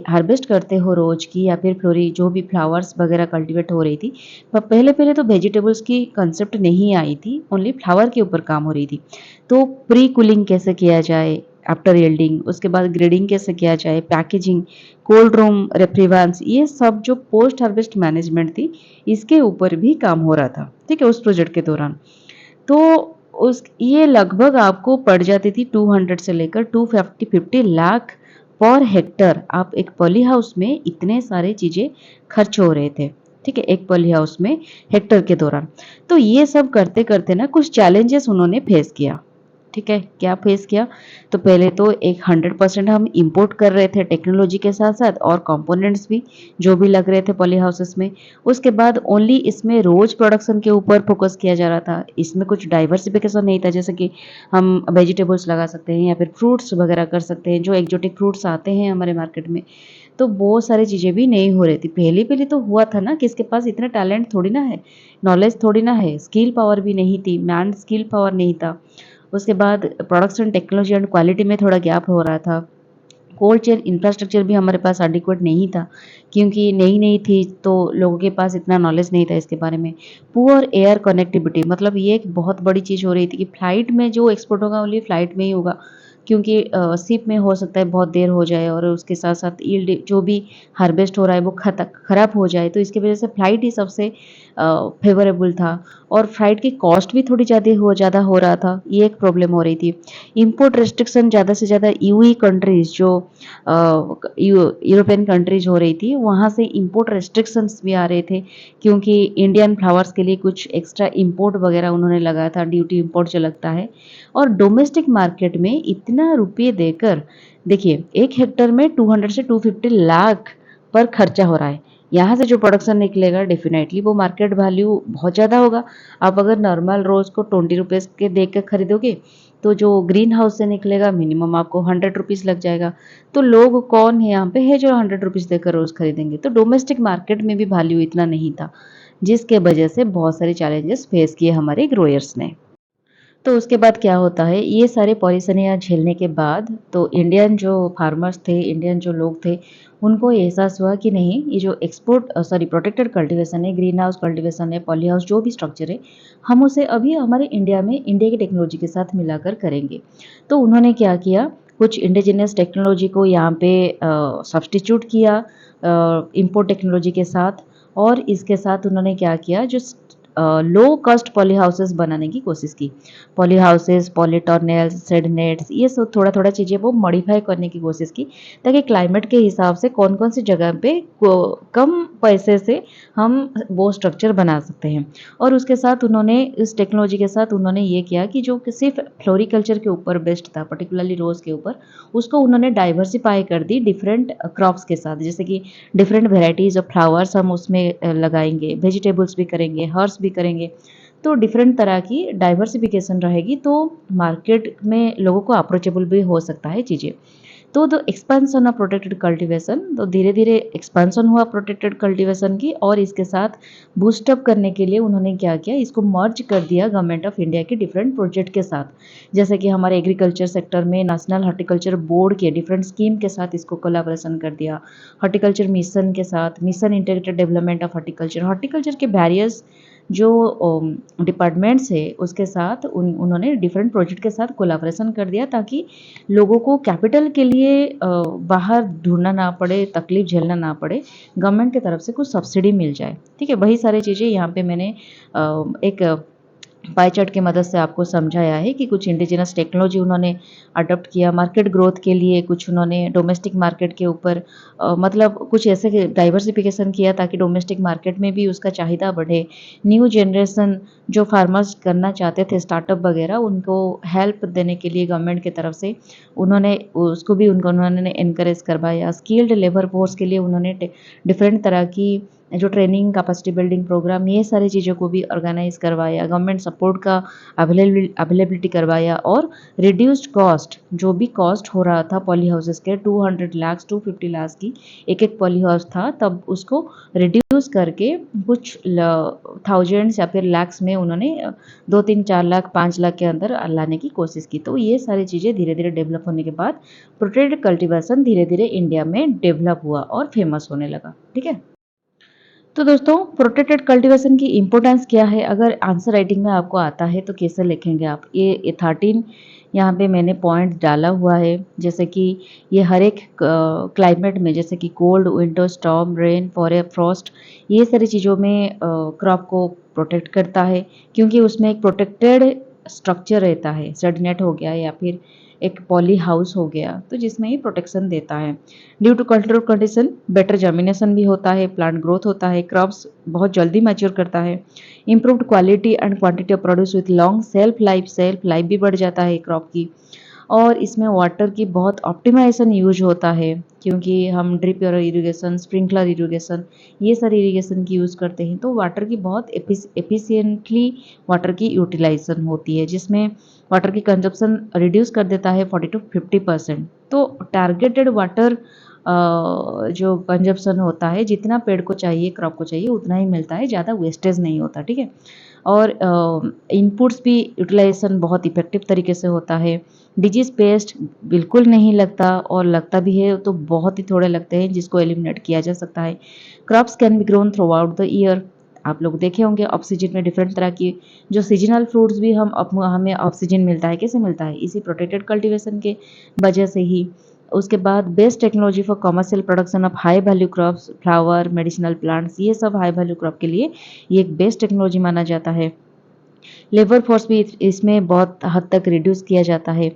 हार्वेस्ट करते हो रोज की या फिर फ्लोरी जो भी फ्लावर्स वगैरह कल्टीवेट हो रही थी, पहले तो वेजिटेबल्स की कंसेप्ट नहीं आई थी, ओनली फ्लावर के ऊपर काम हो रही थी। तो प्री कूलिंग कैसे किया जाए आफ्टर यील्डिंग, उसके बाद ग्रेडिंग कैसे किया जाए, पैकेजिंग, कोल्ड रूम, रेफ्रिजरेंस, ये सब जो पोस्ट हार्वेस्ट मैनेजमेंट थी, इसके ऊपर भी काम हो रहा था, ठीक है, उस प्रोजेक्ट के दौरान। तो उस ये लगभग आपको पड़ जाती थी 200 से लेकर 250 लाख पर हेक्टर। आप एक पॉली हाउस में इतने सारे चीज़ें खर्च हो रहे थे, ठीक है, एक पॉली हाउस में हेक्टर के दौरान। तो ये सब करते करते ना कुछ चैलेंजेस उन्होंने फेस किया, ठीक है। क्या फेस किया, तो पहले तो एक 100% हम इंपोर्ट कर रहे थे टेक्नोलॉजी के साथ साथ, और कंपोनेंट्स भी जो भी लग रहे थे पॉली हाउसेस में। उसके बाद ओनली इसमें रोज प्रोडक्शन के ऊपर फोकस किया जा रहा था, इसमें कुछ डाइवर्सिफिकेशन नहीं था, जैसे कि हम वेजिटेबल्स लगा सकते हैं या फिर फ्रूट्स वगैरह कर सकते हैं, जो एक्जोटिक फ्रूट्स आते हैं हमारे मार्केट में। तो बहुत सारी चीज़ें भी नहीं हो रही थी। पहले पहले तो हुआ था ना, किसके पास इतना टैलेंट थोड़ी ना है, नॉलेज थोड़ी ना है, स्किल पावर भी नहीं थी, मैन स्किल पावर नहीं था। उसके बाद प्रोडक्शन टेक्नोलॉजी एंड क्वालिटी में थोड़ा गैप हो रहा था, कोल्ड चेन इंफ्रास्ट्रक्चर भी हमारे पास एडिक्वेट नहीं था, क्योंकि नई-नई थी तो लोगों के पास इतना नॉलेज नहीं था इसके बारे में। पुअर एयर कनेक्टिविटी, मतलब ये एक बहुत बड़ी चीज़ हो रही थी कि फ्लाइट में जो एक्सपोर्ट होगा ओनली फ्लाइट में ही होगा, क्योंकि शिप में हो सकता है बहुत देर हो जाए और उसके साथ-साथ यील्ड जो भी हार्वेस्ट हो रहा है वो खराब हो जाए, तो इसकी वजह से फ्लाइट ही सबसे फेवरेबल था और फ्लाइट की कॉस्ट भी थोड़ी ज़्यादा हो रहा था, ये एक प्रॉब्लम हो रही थी। इम्पोर्ट रिस्ट्रिक्शन ज़्यादा से ज़्यादा यूई कंट्रीज़ जो यूरोपियन कंट्रीज़ हो रही थी, वहाँ से इम्पोर्ट रिस्ट्रिक्शंस भी आ रहे थे, क्योंकि इंडियन फ्लावर्स के लिए कुछ एक्स्ट्रा इम्पोर्ट वगैरह उन्होंने लगाया था, ड्यूटी इम्पोर्ट जो लगता है। और डोमेस्टिक मार्केट में इतना रुपये देकर, देखिए 1 हेक्टेयर में 200 से 250 लाख पर खर्चा हो रहा है। यहाँ से जो प्रोडक्शन निकलेगा डेफ़िनेटली वो मार्केट वैल्यू बहुत ज़्यादा होगा। आप अगर नॉर्मल रोज़ को 20 रुपीज़ के देख के खरीदोगे, तो जो ग्रीन हाउस से निकलेगा मिनिमम आपको 100 रुपीज़ लग जाएगा। तो लोग कौन है यहाँ पे है जो 100 रुपीज़ देकर रोज़ खरीदेंगे? तो डोमेस्टिक मार्केट में भी वैल्यू इतना नहीं था, जिसके वजह से बहुत सारे चैलेंजेस फेस किए हमारे ग्रोयर्स ने। तो उसके बाद क्या होता है, ये सारे परेशानियाँ झेलने के बाद तो इंडियन जो फार्मर्स थे, इंडियन जो लोग थे, उनको एहसास हुआ कि नहीं, ये जो प्रोटेक्टेड कल्टीवेशन है, ग्रीन हाउस कल्टीवेशन है, पॉली हाउस जो भी स्ट्रक्चर है, हम उसे अभी हमारे इंडिया में इंडिया की टेक्नोलॉजी के साथ मिलाकर करेंगे। तो उन्होंने क्या किया, कुछ इंडिजिनियस टेक्नोलॉजी को यहाँ पे सब्स्टिट्यूट किया इम्पोर्ट टेक्नोलॉजी के साथ, और इसके साथ उन्होंने क्या किया, जो लो कॉस्ट पॉली हाउसेस बनाने की कोशिश की। पॉली हाउसेस, पॉलीटर्नल्स, शेड नेट्स, ये सब थोड़ा-थोड़ा चीज़ें वो मॉडिफाई करने की कोशिश की, ताकि क्लाइमेट के हिसाब से कौन-कौन सी जगह पे कम पैसे से हम वो स्ट्रक्चर बना सकते हैं। और उसके साथ उन्होंने, इस टेक्नोलॉजी के साथ उन्होंने ये किया कि जो कि सिर्फ फ्लोरिकल्चर के ऊपर बेस्ड था, पर्टिकुलरली रोज़ के ऊपर, उसको उन्होंने डाइवर्सिफाई कर दी डिफरेंट क्रॉप्स के साथ। जैसे कि डिफरेंट वेराइटीज़ ऑफ फ्लावर्स हम उसमें लगाएँगे, वेजिटेबल्स भी करेंगे, हर्ब्स भी करेंगे। तो डिफरेंट तरह की डाइवर्सिफ़िकेशन रहेगी, तो मार्केट में लोगों को अप्रोचेबल भी हो सकता है चीज़ें। तो the expansion of protected cultivation, तो धीरे-धीरे एक्सपेंशन हुआ प्रोटेक्टेड कल्टीवेशन की, और इसके साथ बूस्ट अप करने के लिए उन्होंने क्या किया, इसको मर्ज कर दिया गवर्नमेंट ऑफ इंडिया के डिफरेंट प्रोजेक्ट के साथ। जैसे कि हमारे एग्रीकल्चर सेक्टर में नेशनल हॉर्टिकल्चर बोर्ड के डिफरेंट स्कीम के साथ इसको कोलैबोरेशन कर दिया। हॉर्टिकल्चर मिशन के साथ, mission integrated development of horticulture, horticulture के वेरियस जो डिपार्टमेंट्स है उसके साथ उन्होंने डिफरेंट प्रोजेक्ट के साथ कोलैबोरेशन कर दिया, ताकि लोगों को कैपिटल के लिए बाहर ढूँढना ना पड़े, तकलीफ झेलना ना पड़े, गवर्नमेंट की तरफ से कुछ सब्सिडी मिल जाए। ठीक है? वही सारी चीज़ें यहाँ पे मैंने एक पाई चार्ट की मदद से आपको समझाया है कि कुछ इंडिजिनस टेक्नोलॉजी उन्होंने अडॉप्ट किया मार्केट ग्रोथ के लिए, कुछ उन्होंने डोमेस्टिक मार्केट के ऊपर मतलब कुछ ऐसे डाइवर्सिफिकेशन किया ताकि डोमेस्टिक मार्केट में भी उसका चाहिदा बढ़े। न्यू जनरेशन जो फार्मर्स करना चाहते थे स्टार्टअप वगैरह, उनको हेल्प देने के लिए गवर्नमेंट की तरफ से उन्होंने एनकरेज करवाया। स्किल्ड लेबर फोर्स के लिए उन्होंने डिफरेंट तरह की जो ट्रेनिंग, कैपेसिटी बिल्डिंग प्रोग्राम, ये सारी चीज़ों को भी ऑर्गेनाइज़ करवाया, गवर्नमेंट सपोर्ट का अवेलेबिलिटी करवाया, और रिड्यूस्ड कॉस्ट, जो भी कॉस्ट हो रहा था पॉली हाउसेस के 200 लाख 250 लाख की एक-एक पॉली हाउस था, तब उसको रिड्यूस करके कुछ थाउजेंड्स या फिर लैक्स में उन्होंने 2, 3, 4 लाख, 5 लाख के अंदर लाने की कोशिश की। तो ये सारी चीज़ें धीरे-धीरे डेवलप होने के बाद प्रोटेक्टेड कल्टीवेशन धीरे-धीरे इंडिया में डेवलप हुआ और फेमस होने लगा। ठीक है? तो दोस्तों, प्रोटेक्टेड कल्टीवेशन की इम्पोर्टेंस क्या है? अगर आंसर राइटिंग में आपको आता है तो कैसे लिखेंगे आप? ये 13 यहाँ पे मैंने पॉइंट डाला हुआ है, जैसे कि ये हर एक क्लाइमेट में, जैसे कि cold, winter, storm, rain, Frost, ये सारी चीज़ों में क्रॉप को प्रोटेक्ट करता है, क्योंकि उसमें एक प्रोटेक्टेड स्ट्रक्चर रहता है, शेड नेट हो गया या फिर एक पॉली हाउस हो गया, तो जिसमें ये प्रोटेक्शन देता है। Due to cultural condition better germination भी होता है, प्लांट ग्रोथ होता है, क्रॉप्स बहुत जल्दी मैच्योर करता है, improved quality and quantity of produce with long self life भी बढ़ जाता है क्रॉप की। और इसमें वाटर की बहुत ऑप्टिमाइजेशन यूज होता है, क्योंकि हम ड्रिप इरिगेशन, स्प्रिंकलर इरिगेशन, ये सारी इरिगेशन की यूज़ करते हैं, तो वाटर की बहुत एफिशिएंटली वाटर की यूटिलाइजेशन होती है, जिसमें वाटर की कंजप्शन रिड्यूस कर देता है 40 to 50%। तो टारगेटेड वाटर जो कंजप्शन होता है, जितना पेड़ को चाहिए, क्रॉप को चाहिए उतना ही मिलता है, ज़्यादा वेस्टेज नहीं होता, ठीक है। और इनपुट्स भी यूटिलाइजेशन बहुत इफेक्टिव तरीके से होता है। डिजीज पेस्ट बिल्कुल नहीं लगता, और लगता भी है तो बहुत ही थोड़े लगते हैं, जिसको एलिमिनेट किया जा सकता है। Crops can be grown through out the year. आप लोग देखे होंगे ऑक्सीजन में डिफरेंट तरह की जो सीजनल फ्रूट्स भी हमें ऑक्सीजन मिलता है, कैसे मिलता है? इसी प्रोटेक्टेड कल्टीवेशन के वजह से ही। उसके बाद best technology for commercial production of high value crops, flower, medicinal plants, ये सब हाई वैल्यू क्रॉप के लिए ये एक बेस्ट टेक्नोलॉजी माना जाता है। लेबर फोर्स भी इसमें बहुत हद तक रिड्यूस किया जाता है।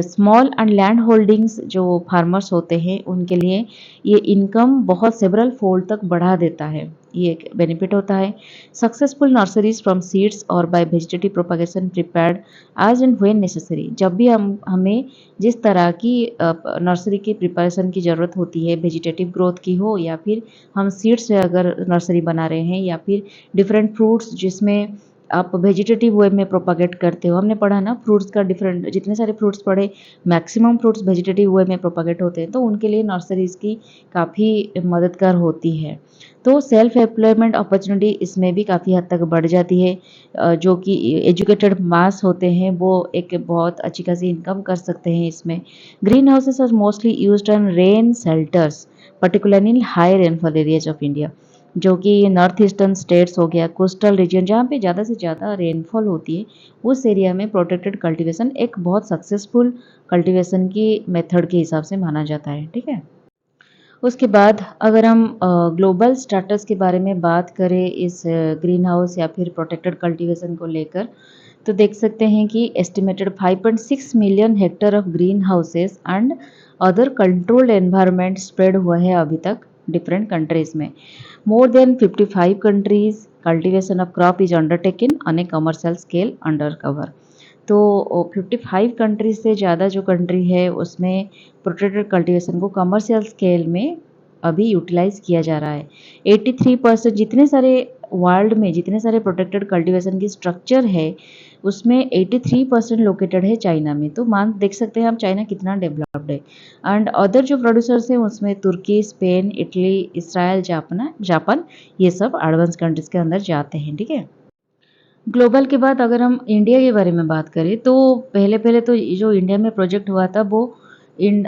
स्मॉल एंड लैंड होल्डिंग्स जो फार्मर्स होते हैं उनके लिए ये इनकम बहुत सेवरल फोल्ड तक बढ़ा देता है, ये एक बेनिफिट होता है। सक्सेसफुल नर्सरीज फ्रॉम सीड्स और by vegetative propagation prepared as and when necessary. जब भी हमें जिस तरह की नर्सरी की प्रिपरेशन की ज़रूरत होती है, वेजिटेटिव ग्रोथ की हो या फिर हम सीड्स से अगर नर्सरी बना रहे हैं, या फिर डिफरेंट फ्रूट्स जिसमें आप वेजिटेटिव वे में प्रोपागेट करते हो। हमने पढ़ा ना फ्रूट्स का डिफरेंट, जितने सारे फ्रूट्स पढ़े मैक्सिमम फ्रूट्स वेजिटेटिव वे में प्रोपागेट होते हैं, तो उनके लिए नर्सरीज की काफ़ी मददगार होती है। तो सेल्फ एम्प्लॉयमेंट अपॉर्चुनिटी इसमें भी काफ़ी हद तक बढ़ जाती है। जो कि एजुकेटेड मास होते हैं वो एक बहुत अच्छी खासी इनकम कर सकते हैं इसमें। Green houses are mostly used on rain shelters, particularly in high rainfall areas of India, जो कि नॉर्थ ईस्टर्न स्टेट्स हो गया, कोस्टल रीजन जहाँ पे ज़्यादा से ज़्यादा रेनफॉल होती है, उस एरिया में प्रोटेक्टेड कल्टीवेशन एक बहुत सक्सेसफुल कल्टीवेशन की मेथड के हिसाब से माना जाता है, ठीक है। उसके बाद अगर हम ग्लोबल स्टेटस के बारे में बात करें इस ग्रीन हाउस या फिर प्रोटेक्टेड कल्टीवेशन को लेकर, तो देख सकते हैं कि estimated 5.6 million Hector of green houses and other controlled environment spread हुआ है अभी तक डिफरेंट कंट्रीज में। More than 55 countries cultivation of crop is undertaken on A commercial scale under cover. तो 55 कंट्रीज से ज़्यादा जो कंट्री है उसमें प्रोटेक्टेड कल्टीवेशन को कमर्शियल स्केल में अभी यूटिलाइज किया जा रहा है। 83% जितने सारे वर्ल्ड में जितने सारे प्रोटेक्टेड कल्टीवेशन की स्ट्रक्चर है उसमें 83% लोकेटेड है चाइना में। तो मान देख सकते हैं हम चाइना कितना डेवलप्ड है। एंड अदर जो प्रोड्यूसर्स हैं उसमें तुर्की, स्पेन, इटली, इसराइल, जापान ये सब एडवांस कंट्रीज के अंदर जाते हैं, ठीक है। ग्लोबल के बाद अगर हम इंडिया के बारे में बात करें तो पहले पहले तो जो इंडिया में प्रोजेक्ट हुआ था वो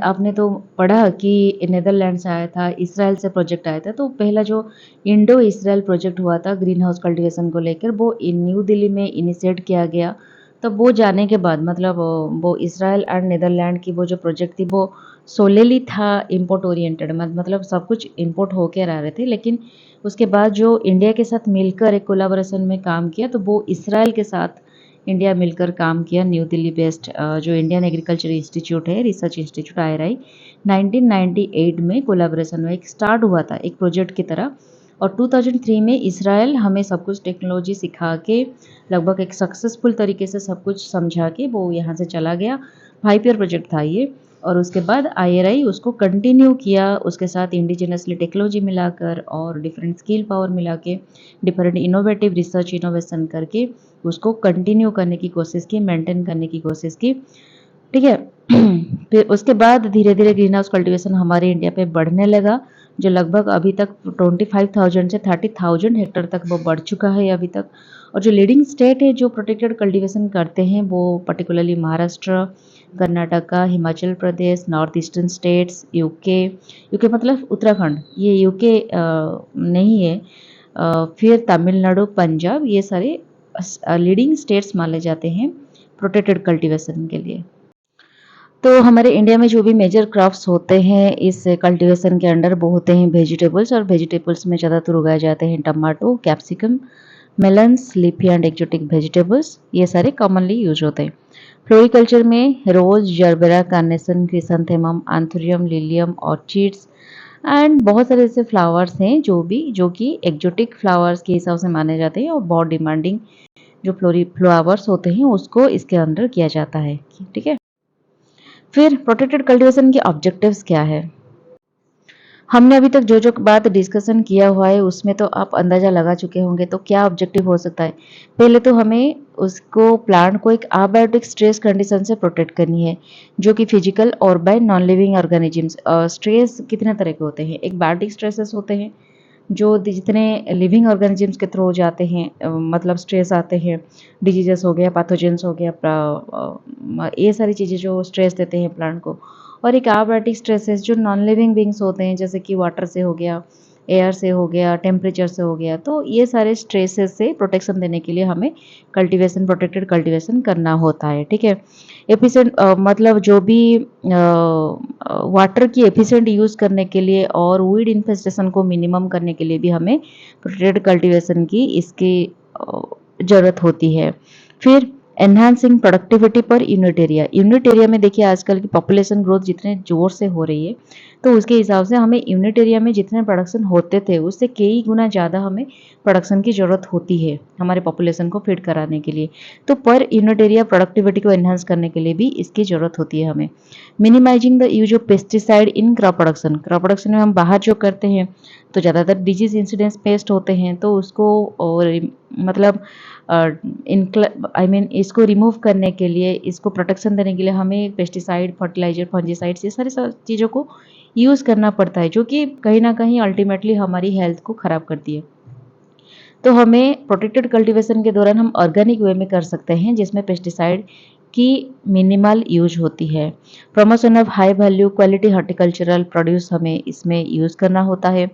आपने तो पढ़ा कि नीदरलैंड से आया था, इसराइल से प्रोजेक्ट आया था। तो पहला जो इंडो इसराइल प्रोजेक्ट हुआ था ग्रीन हाउस कल्टीवेशन को लेकर वो न्यू दिल्ली में इनिशिएट किया गया। तब वो जाने के बाद मतलब वो इसराइल एंड नीदरलैंड की वो जो प्रोजेक्ट थी वो सोलेली था इम्पोर्ट ओरिएंटेड, मतलब सब कुछ इम्पोर्ट होके रह रहे थे। लेकिन उसके बाद जो इंडिया के साथ मिलकर एक कोलाबोरेशन में काम किया तो वो इसराइल के साथ इंडिया मिलकर काम किया। न्यू दिल्ली बेस्ड जो इंडियन एग्रीकल्चर इंस्टीट्यूट है, रिसर्च इंस्टीट्यूट IRI, 1998 में कोलाबोरेशन में एक स्टार्ट हुआ था एक प्रोजेक्ट की तरह। और 2003 में इसराइल हमें सब कुछ टेक्नोलॉजी सिखा के लगभग एक सक्सेसफुल तरीके से सब कुछ समझा के वो यहाँ से चला गया। 5 ईयर प्रोजेक्ट था ये। और उसके बाद IRI उसको कंटिन्यू किया, उसके साथ इंडिजिनसली टेक्नोलॉजी मिलाकर और डिफरेंट स्किल पावर मिला के डिफरेंट इनोवेटिव रिसर्च इनोवेशन करके उसको कंटिन्यू करने की कोशिश की, मेंटेन करने की कोशिश की, ठीक है। फिर उसके बाद धीरे धीरे ग्रीन हाउस कल्टिवेशन हमारे इंडिया पे बढ़ने लगा, जो लगभग अभी तक 25,000 से 30,000 हेक्टर तक वो बढ़ चुका है अभी तक। और जो लीडिंग स्टेट है जो प्रोटेक्टेड कल्टीवेशन करते हैं वो particularly Maharashtra, Karnataka, Himachal Pradesh, north eastern states, UK मतलब उत्तराखंड, ये यूके नहीं है। फिर तमिलनाडु, पंजाब, ये सारे लीडिंग स्टेट्स माने जाते हैं प्रोटेक्टेड कल्टीवेशन के लिए। तो हमारे इंडिया में जो भी मेजर क्रॉप्स होते हैं इस कल्टीवेशन के अंडर वो होते हैं वेजिटेबल्स, और वेजिटेबल्स में ज़्यादातर उगाए जाते हैं tomato, capsicum, melons, leafy and exotic vegetables, ये सारे कॉमनली यूज होते हैं। फ्लोरिकल्चर में rose, gerbera, carnation, chrysanthemum, anthurium, lilium, orchids and बहुत सारे ऐसे फ्लावर्स हैं जो कि एक्जोटिक फ्लावर्स के हिसाब से माने जाते हैं और बहुत डिमांडिंग जो फ्लावर्स होते हैं उसको इसके अंदर किया जाता है, ठीक है। फिर प्रोटेक्टेड कल्टीवेशन के ऑब्जेक्टिव्स क्या है? हमने अभी तक जो जो बात डिस्कशन किया हुआ है उसमें तो आप अंदाजा लगा चुके होंगे, तो क्या ऑब्जेक्टिव हो सकता है। पहले तो हमें उसको प्लांट को एक अबायोटिक स्ट्रेस कंडीशन से प्रोटेक्ट करनी है, जो कि फिजिकल और bye non living organisms. Stress कितने तरह के होते हैं, एक बायोटिक स्ट्रेसेस होते हैं जो जितने लिविंग ऑर्गेनिजम्स के थ्रू जाते हैं, मतलब स्ट्रेस आते हैं, डिजीजेस हो गया, पैथोजेंस हो गया, ये सारी चीज़ें जो स्ट्रेस देते हैं प्लांट को। और एक एबायोटिक स्ट्रेसेस जो नॉन लिविंग बींग्स होते हैं, जैसे कि वाटर से हो गया, एयर से हो गया, टेम्परेचर से हो गया। तो ये सारे स्ट्रेसेस से प्रोटेक्शन देने के लिए हमें कल्टीवेशन, प्रोटेक्टेड कल्टीवेशन करना होता है, ठीक है। एफिशिएंट मतलब जो भी वाटर की एफिशिएंट यूज़ करने के लिए और वीड इन्फेस्टेशन को मिनिमम करने के लिए भी हमें प्रोटेक्टेड कल्टीवेशन की इसकी ज़रूरत होती है। फिर एनहांसिंग प्रोडक्टिविटी पर यूनिट एरिया। यूनिट एरिया में देखिए आजकल की पॉपुलेशन ग्रोथ जितने ज़ोर से हो रही है, तो उसके हिसाब से हमें यूनिट एरिया में जितने प्रोडक्शन होते थे उससे कई गुना ज़्यादा हमें प्रोडक्शन की ज़रूरत होती है हमारे पॉपुलेशन को फीड कराने के लिए। तो पर यूनिट एरिया प्रोडक्टिविटी को एनहांस करने के लिए भी इसकी ज़रूरत होती है हमें। Minimizing the use of pesticide in crop production. Crop production में हम बाहर जो करते हैं तो ज़्यादातर डिजीज इंसिडेंस पेस्ट होते हैं, तो उसको और मतलब आई मीन इसको रिमूव करने के लिए, इसको प्रोटेक्शन देने के लिए हमें पेस्टिसाइड, फर्टिलाइजर, फंजीसाइड्स, ये सारी चीज़ों को यूज़ करना पड़ता है, जो कि कहीं ना कहीं अल्टीमेटली हमारी हेल्थ को ख़राब करती है। तो हमें प्रोटेक्टेड कल्टीवेशन के दौरान हम ऑर्गेनिक वे में कर सकते हैं, जिसमें पेस्टिसाइड की मिनिमल यूज होती है। Promotion of high value quality horticultural produce हमें इसमें यूज़ करना होता है।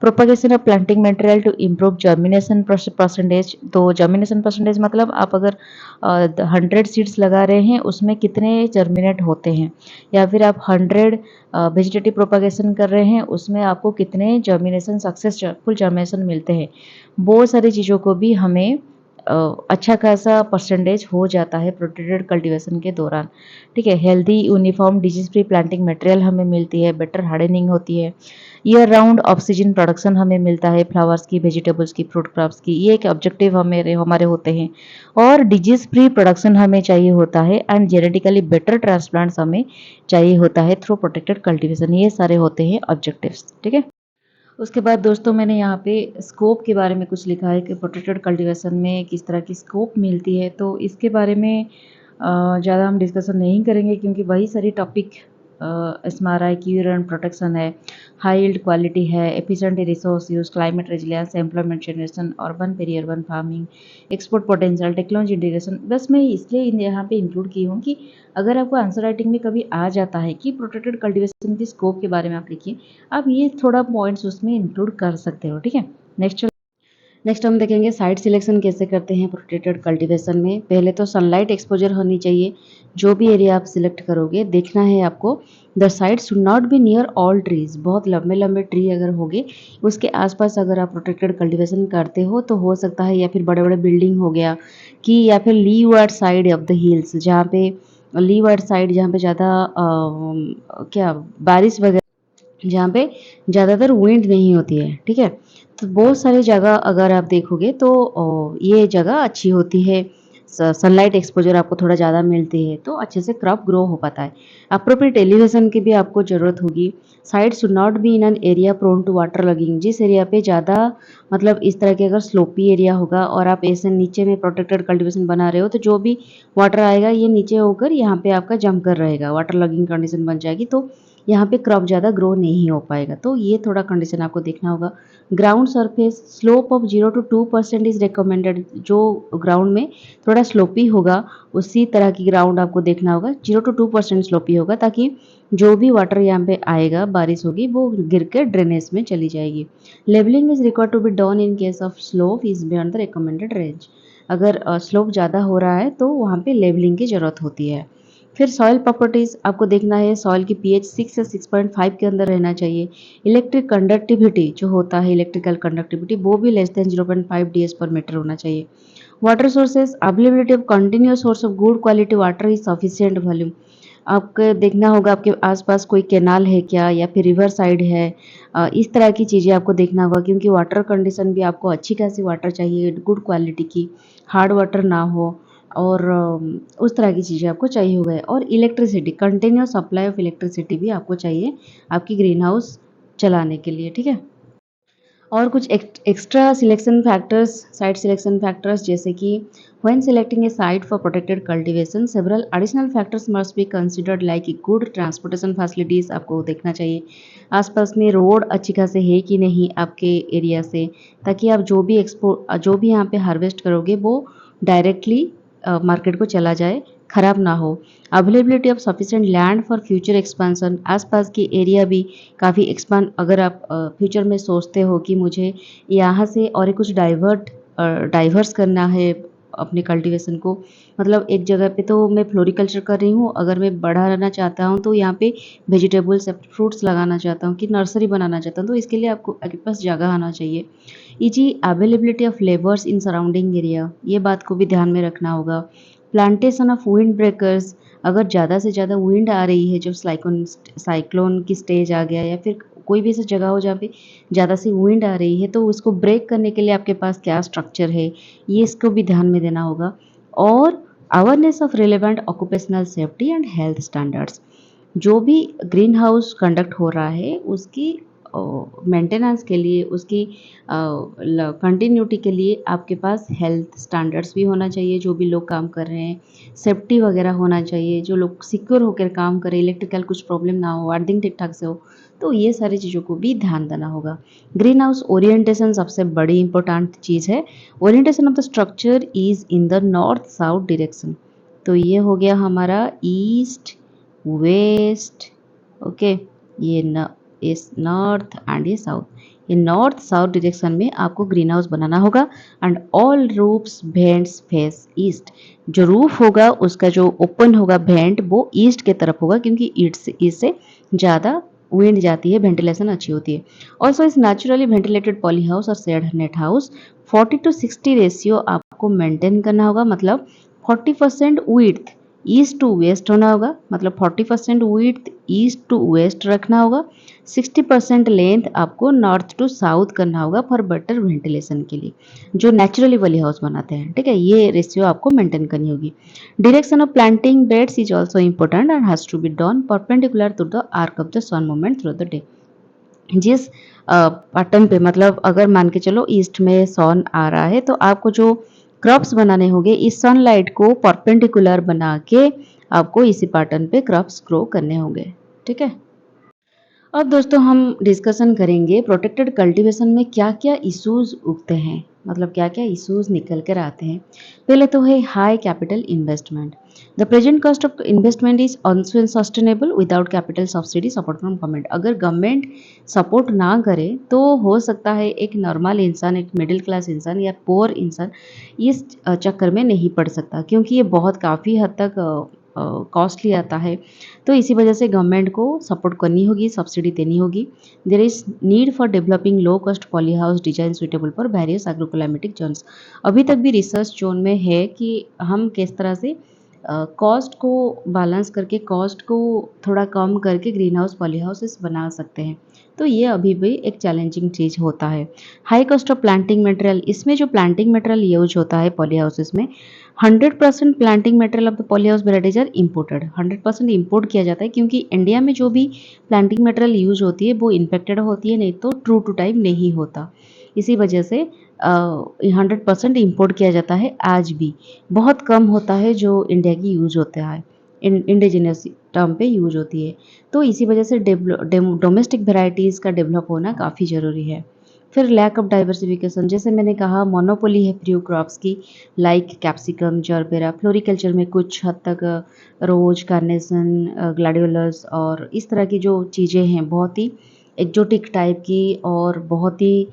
Propagation of planting material to improve germination percentage. तो जर्मिनेशन परसेंटेज मतलब आप अगर 100 सीड्स लगा रहे हैं उसमें कितने जर्मिनेट होते हैं, या फिर आप 100 वेजिटेटिव प्रोपगेशन कर रहे हैं उसमें आपको कितने जर्मिनेशन सक्सेसफुल जर्मिनेशन मिलते हैं। बहुत सारी चीज़ों को भी हमें अच्छा खासा परसेंटेज हो जाता है प्रोटेक्टेड कल्टीवेशन के दौरान, ठीक है। Healthy uniform disease free planting material हमें मिलती है, बेटर हार्डनिंग होती है, ईयर राउंड ऑक्सीजन प्रोडक्शन हमें मिलता है, फ्लावर्स की, वेजिटेबल्स की, फ्रूट क्रॉप्स की। ये एक ऑब्जेक्टिव हमारे होते हैं। और डिजीज फ्री प्रोडक्शन हमें चाहिए होता है, एंड जेनेटिकली बेटर ट्रांसप्लांट्स हमें चाहिए होता है थ्रू प्रोटेक्टेड कल्टीवेशन। ये सारे होते हैं ऑब्जेक्टिव्स, ठीक है। उसके बाद दोस्तों मैंने यहाँ पे स्कोप के बारे में कुछ लिखा है कि प्रोटेक्टेड कल्टीवेशन में किस तरह की स्कोप मिलती है, तो इसके बारे में ज़्यादा हम डिस्कशन नहीं करेंगे, क्योंकि वही सारी टॉपिक इसमें आ रहा है कि यूर प्रोटेक्शन है, हाई यील्ड क्वालिटी है, efficient resource use, climate resilience, employment generation, urban peri urban farming, export potential, technology integration. बस मैं इसलिए यहाँ पे इंक्लूड की हूँ कि अगर आपको आंसर राइटिंग में कभी आ जाता है कि प्रोटेक्टेड कल्टीवेशन की स्कोप के बारे में आप लिखिए, आप ये थोड़ा पॉइंट्स उसमें इंक्लूड कर सकते हो, ठीक है। नेक्स्ट हम देखेंगे साइट सिलेक्शन कैसे करते हैं प्रोटेक्टेड कल्टीवेशन में। पहले तो सनलाइट एक्सपोजर होनी चाहिए। जो भी एरिया आप सिलेक्ट करोगे, देखना है आपको the site should not be near all trees. बहुत लंबे लंबे ट्री अगर होंगे उसके आसपास अगर आप प्रोटेक्टेड कल्टीवेशन करते हो तो हो सकता है, या फिर बड़े बड़े बिल्डिंग हो गया, कि या फिर levered side of the hills, जहाँ पे लीवर्ड साइड, जहाँ पे ज़्यादा क्या बारिश वगैरह, जहाँ पे ज़्यादातर विंड नहीं होती है, ठीक है। तो बहुत सारी जगह अगर आप देखोगे तो ये जगह अच्छी होती है, सनलाइट एक्सपोजर आपको थोड़ा ज़्यादा मिलती है, तो अच्छे से क्रॉप ग्रो हो पाता है। अप्रोप्रिएट एलिवेशन की भी आपको ज़रूरत होगी। Site should not be in an area prone to water logging. जिस एरिया पे ज़्यादा मतलब इस तरह के अगर स्लोपी एरिया होगा और आप ऐसे नीचे में प्रोटेक्टेड कल्टीवेशन बना रहे हो, तो जो भी वाटर आएगा ये नीचे होकर यहाँ पे आपका जम कर रहेगा, वाटर लॉगिंग कंडीशन बन जाएगी, तो यहाँ पे क्रॉप ज़्यादा ग्रो नहीं हो पाएगा। तो ये थोड़ा कंडीशन आपको देखना होगा। Ground surface slope of 0 to 2% is recommended. जो ग्राउंड में थोड़ा स्लोपी होगा उसी तरह की ग्राउंड आपको देखना होगा, 0 to 2% स्लोपी होगा, ताकि जो भी वाटर यहाँ पे आएगा, बारिश होगी, वो गिर के ड्रेनेज में चली जाएगी। Leveling is required to be done in case of slope is beyond the recommended range. अगर स्लोप ज़्यादा हो रहा है तो वहाँ पे लेवलिंग की ज़रूरत होती है। फिर सॉइल प्रॉपर्टीज़ आपको देखना है, सॉइल की पीएच 6 से 6.5 के अंदर रहना चाहिए। इलेक्ट्रिक कंडक्टिविटी जो होता है, इलेक्ट्रिकल कंडक्टिविटी, वो भी लेस देन 0.5 ds पर मीटर होना चाहिए। Water sources availability of continuous source of good quality water is sufficient volume. आपको देखना होगा आपके आसपास कोई कैनाल है क्या, या फिर रिवर साइड है, इस तरह की चीज़ें आपको देखना होगा, क्योंकि वाटर कंडीशन भी आपको अच्छी खासी वाटर चाहिए, गुड क्वालिटी की, हार्ड वाटर ना हो, और उस तरह की चीज़ें आपको चाहिए होगा। और electricity, continuous supply of electricity भी आपको चाहिए आपकी ग्रीन हाउस चलाने के लिए, ठीक है। और कुछ extra selection factors, site selection factors, जैसे कि when selecting A site for protected cultivation several additional factors must be considered like good transportation facilities. आपको देखना चाहिए आसपास में रोड अच्छी खासे है कि नहीं आपके एरिया से, ताकि आप जो भी यहाँ पे हार्वेस्ट करोगे वो डायरेक्टली मार्केट को चला जाए, खराब ना हो। Availability of sufficient land for future expansion, आसपास की एरिया भी काफ़ी एक्सपांड, अगर आप फ्यूचर में सोचते हो कि मुझे यहाँ से और कुछ डाइवर्स करना है अपने कल्टीवेशन को, मतलब एक जगह पे तो मैं फ्लोरिकल्चर कर रही हूँ, अगर मैं बढ़ाना चाहता हूँ तो यहाँ पे वेजिटेबल्स या फ्रूट्स लगाना चाहता हूँ, कि नर्सरी बनाना चाहता हूँ, तो इसके लिए आपके पास जगह आना चाहिए। Easy availability of labours in surrounding area, ये बात को भी ध्यान में रखना होगा। प्लांटेशन ऑफ विंड ब्रेकर्स, अगर ज़्यादा से ज़्यादा विंड आ रही है, जब साइक्लोन की स्टेज आ गया, या फिर कोई भी ऐसी जगह हो जहाँ पे ज़्यादा सी विंड आ रही है, तो उसको ब्रेक करने के लिए आपके पास क्या स्ट्रक्चर है, ये इसको भी ध्यान में देना होगा। और awareness of relevant occupational safety and health standards, जो भी ग्रीन हाउस कंडक्ट हो रहा है उसकी मेंटेनेंस के लिए, उसकी कंटिन्यूटी के लिए आपके पास हेल्थ स्टैंडर्ड्स भी होना चाहिए। जो भी लोग काम कर रहे हैं, सेफ्टी वगैरह होना चाहिए, जो लोग सिक्योर होकर काम करें, इलेक्ट्रिकल कुछ प्रॉब्लम ना हो, अर्थिंग ठीक ठाक से हो, तो ये सारी चीज़ों को भी ध्यान देना होगा। ग्रीन हाउस ओरिएंटेशन सबसे बड़ी इंपॉर्टेंट चीज़ है। Orientation of the structure is in the north south direction, तो ये हो गया हमारा ईस्ट वेस्ट, ओके, ये न इस नॉर्थ एंड ये साउथ, ये नॉर्थ साउथ डायरेक्शन में आपको ग्रीन हाउस बनाना होगा। And all roofs vents face east, जो रूफ होगा उसका जो ओपन होगा भेंट, वो ईस्ट के तरफ होगा, क्योंकि ईस्ट से ज़्यादा विंड जाती है, वेंटिलेशन अच्छी होती है। ऑल्सो इस नेचुरली वेंटिलेटेड पॉली हाउस और शेड नेट हाउस 40:60 रेशियो आपको मेंटेन करना होगा, मतलब 40% विड्थ ईस्ट टू वेस्ट होना होगा, मतलब 40% विड्थ ईस्ट टू वेस्ट रखना होगा, 60% लेंथ आपको नॉर्थ टू साउथ करना होगा फॉर बेटर वेंटिलेशन के लिए, जो नेचुरली वाली हाउस बनाते हैं, ठीक है। ये रेशियो आपको मेंटेन करनी होगी। Direction of planting beds is also important and has to be done perpendicular to the arc of the sun movement through the day. जिस पैटर्न पे, मतलब अगर मान के चलो ईस्ट में सन आ रहा है, तो आपको जो क्रॉप्स बनाने होंगे इस सनलाइट को परपेंडिकुलर बना के आपको इसी पैटर्न पे क्रॉप्स ग्रो करने होंगे, ठीक है। अब दोस्तों हम डिस्कशन करेंगे प्रोटेक्टेड कल्टीवेशन में क्या क्या इश्यूज उगते हैं, मतलब क्या क्या इश्यूज निकल कर आते हैं। पहले तो है high capital investment. The present cost of investment is unsustainable without capital subsidy support from government. अगर गवर्नमेंट सपोर्ट ना करे तो हो सकता है एक नॉर्मल इंसान, एक मिडिल क्लास इंसान या पुअर इंसान इस चक्कर में नहीं पड़ सकता, क्योंकि ये बहुत काफ़ी हद तक कॉस्टली आता है। तो इसी वजह से गवर्नमेंट को सपोर्ट करनी होगी, सब्सिडी देनी होगी। There is need for developing low cost poly house design suitable for various agroclimatic zones. अभी तक भी रिसर्च जोन में है कि हम किस तरह से कॉस्ट को बैलेंस करके, कॉस्ट को थोड़ा कम करके ग्रीन हाउस पॉली हाउसेस बना सकते हैं। तो ये अभी भी एक चैलेंजिंग चीज़ होता है। High cost of planting material, इसमें जो प्लांटिंग मटेरियल यूज होता है पॉली हाउसेस में, 100% planting material of the poly house varieties are imported. 100% import किया जाता है, क्योंकि इंडिया में जो भी प्लांटिंग मटेरियल यूज होती है वो इन्फेक्टेड होती है, नहीं तो ट्रू टू टाइप नहीं होता। इसी वजह से 100% इम्पोर्ट किया जाता है। आज भी बहुत कम होता है जो इंडिया की यूज होता है, इंडिजिनियस टर्म पे यूज होती है। तो इसी वजह से डोमेस्टिक वेराइटीज़ का डेवलप होना काफ़ी ज़रूरी है। फिर लैक ऑफ डाइवर्सिफिकेशन, जैसे मैंने कहा मोनोपोली है फ्यू क्रॉप्स की, लाइक कैप्सिकम, जरबेरा। फ्लोरिकल्चर में कुछ हद तक रोज, कार्नेशन, ग्लैडियोलस और इस तरह की जो चीज़ें हैं, बहुत ही एक्जोटिक टाइप की और बहुत ही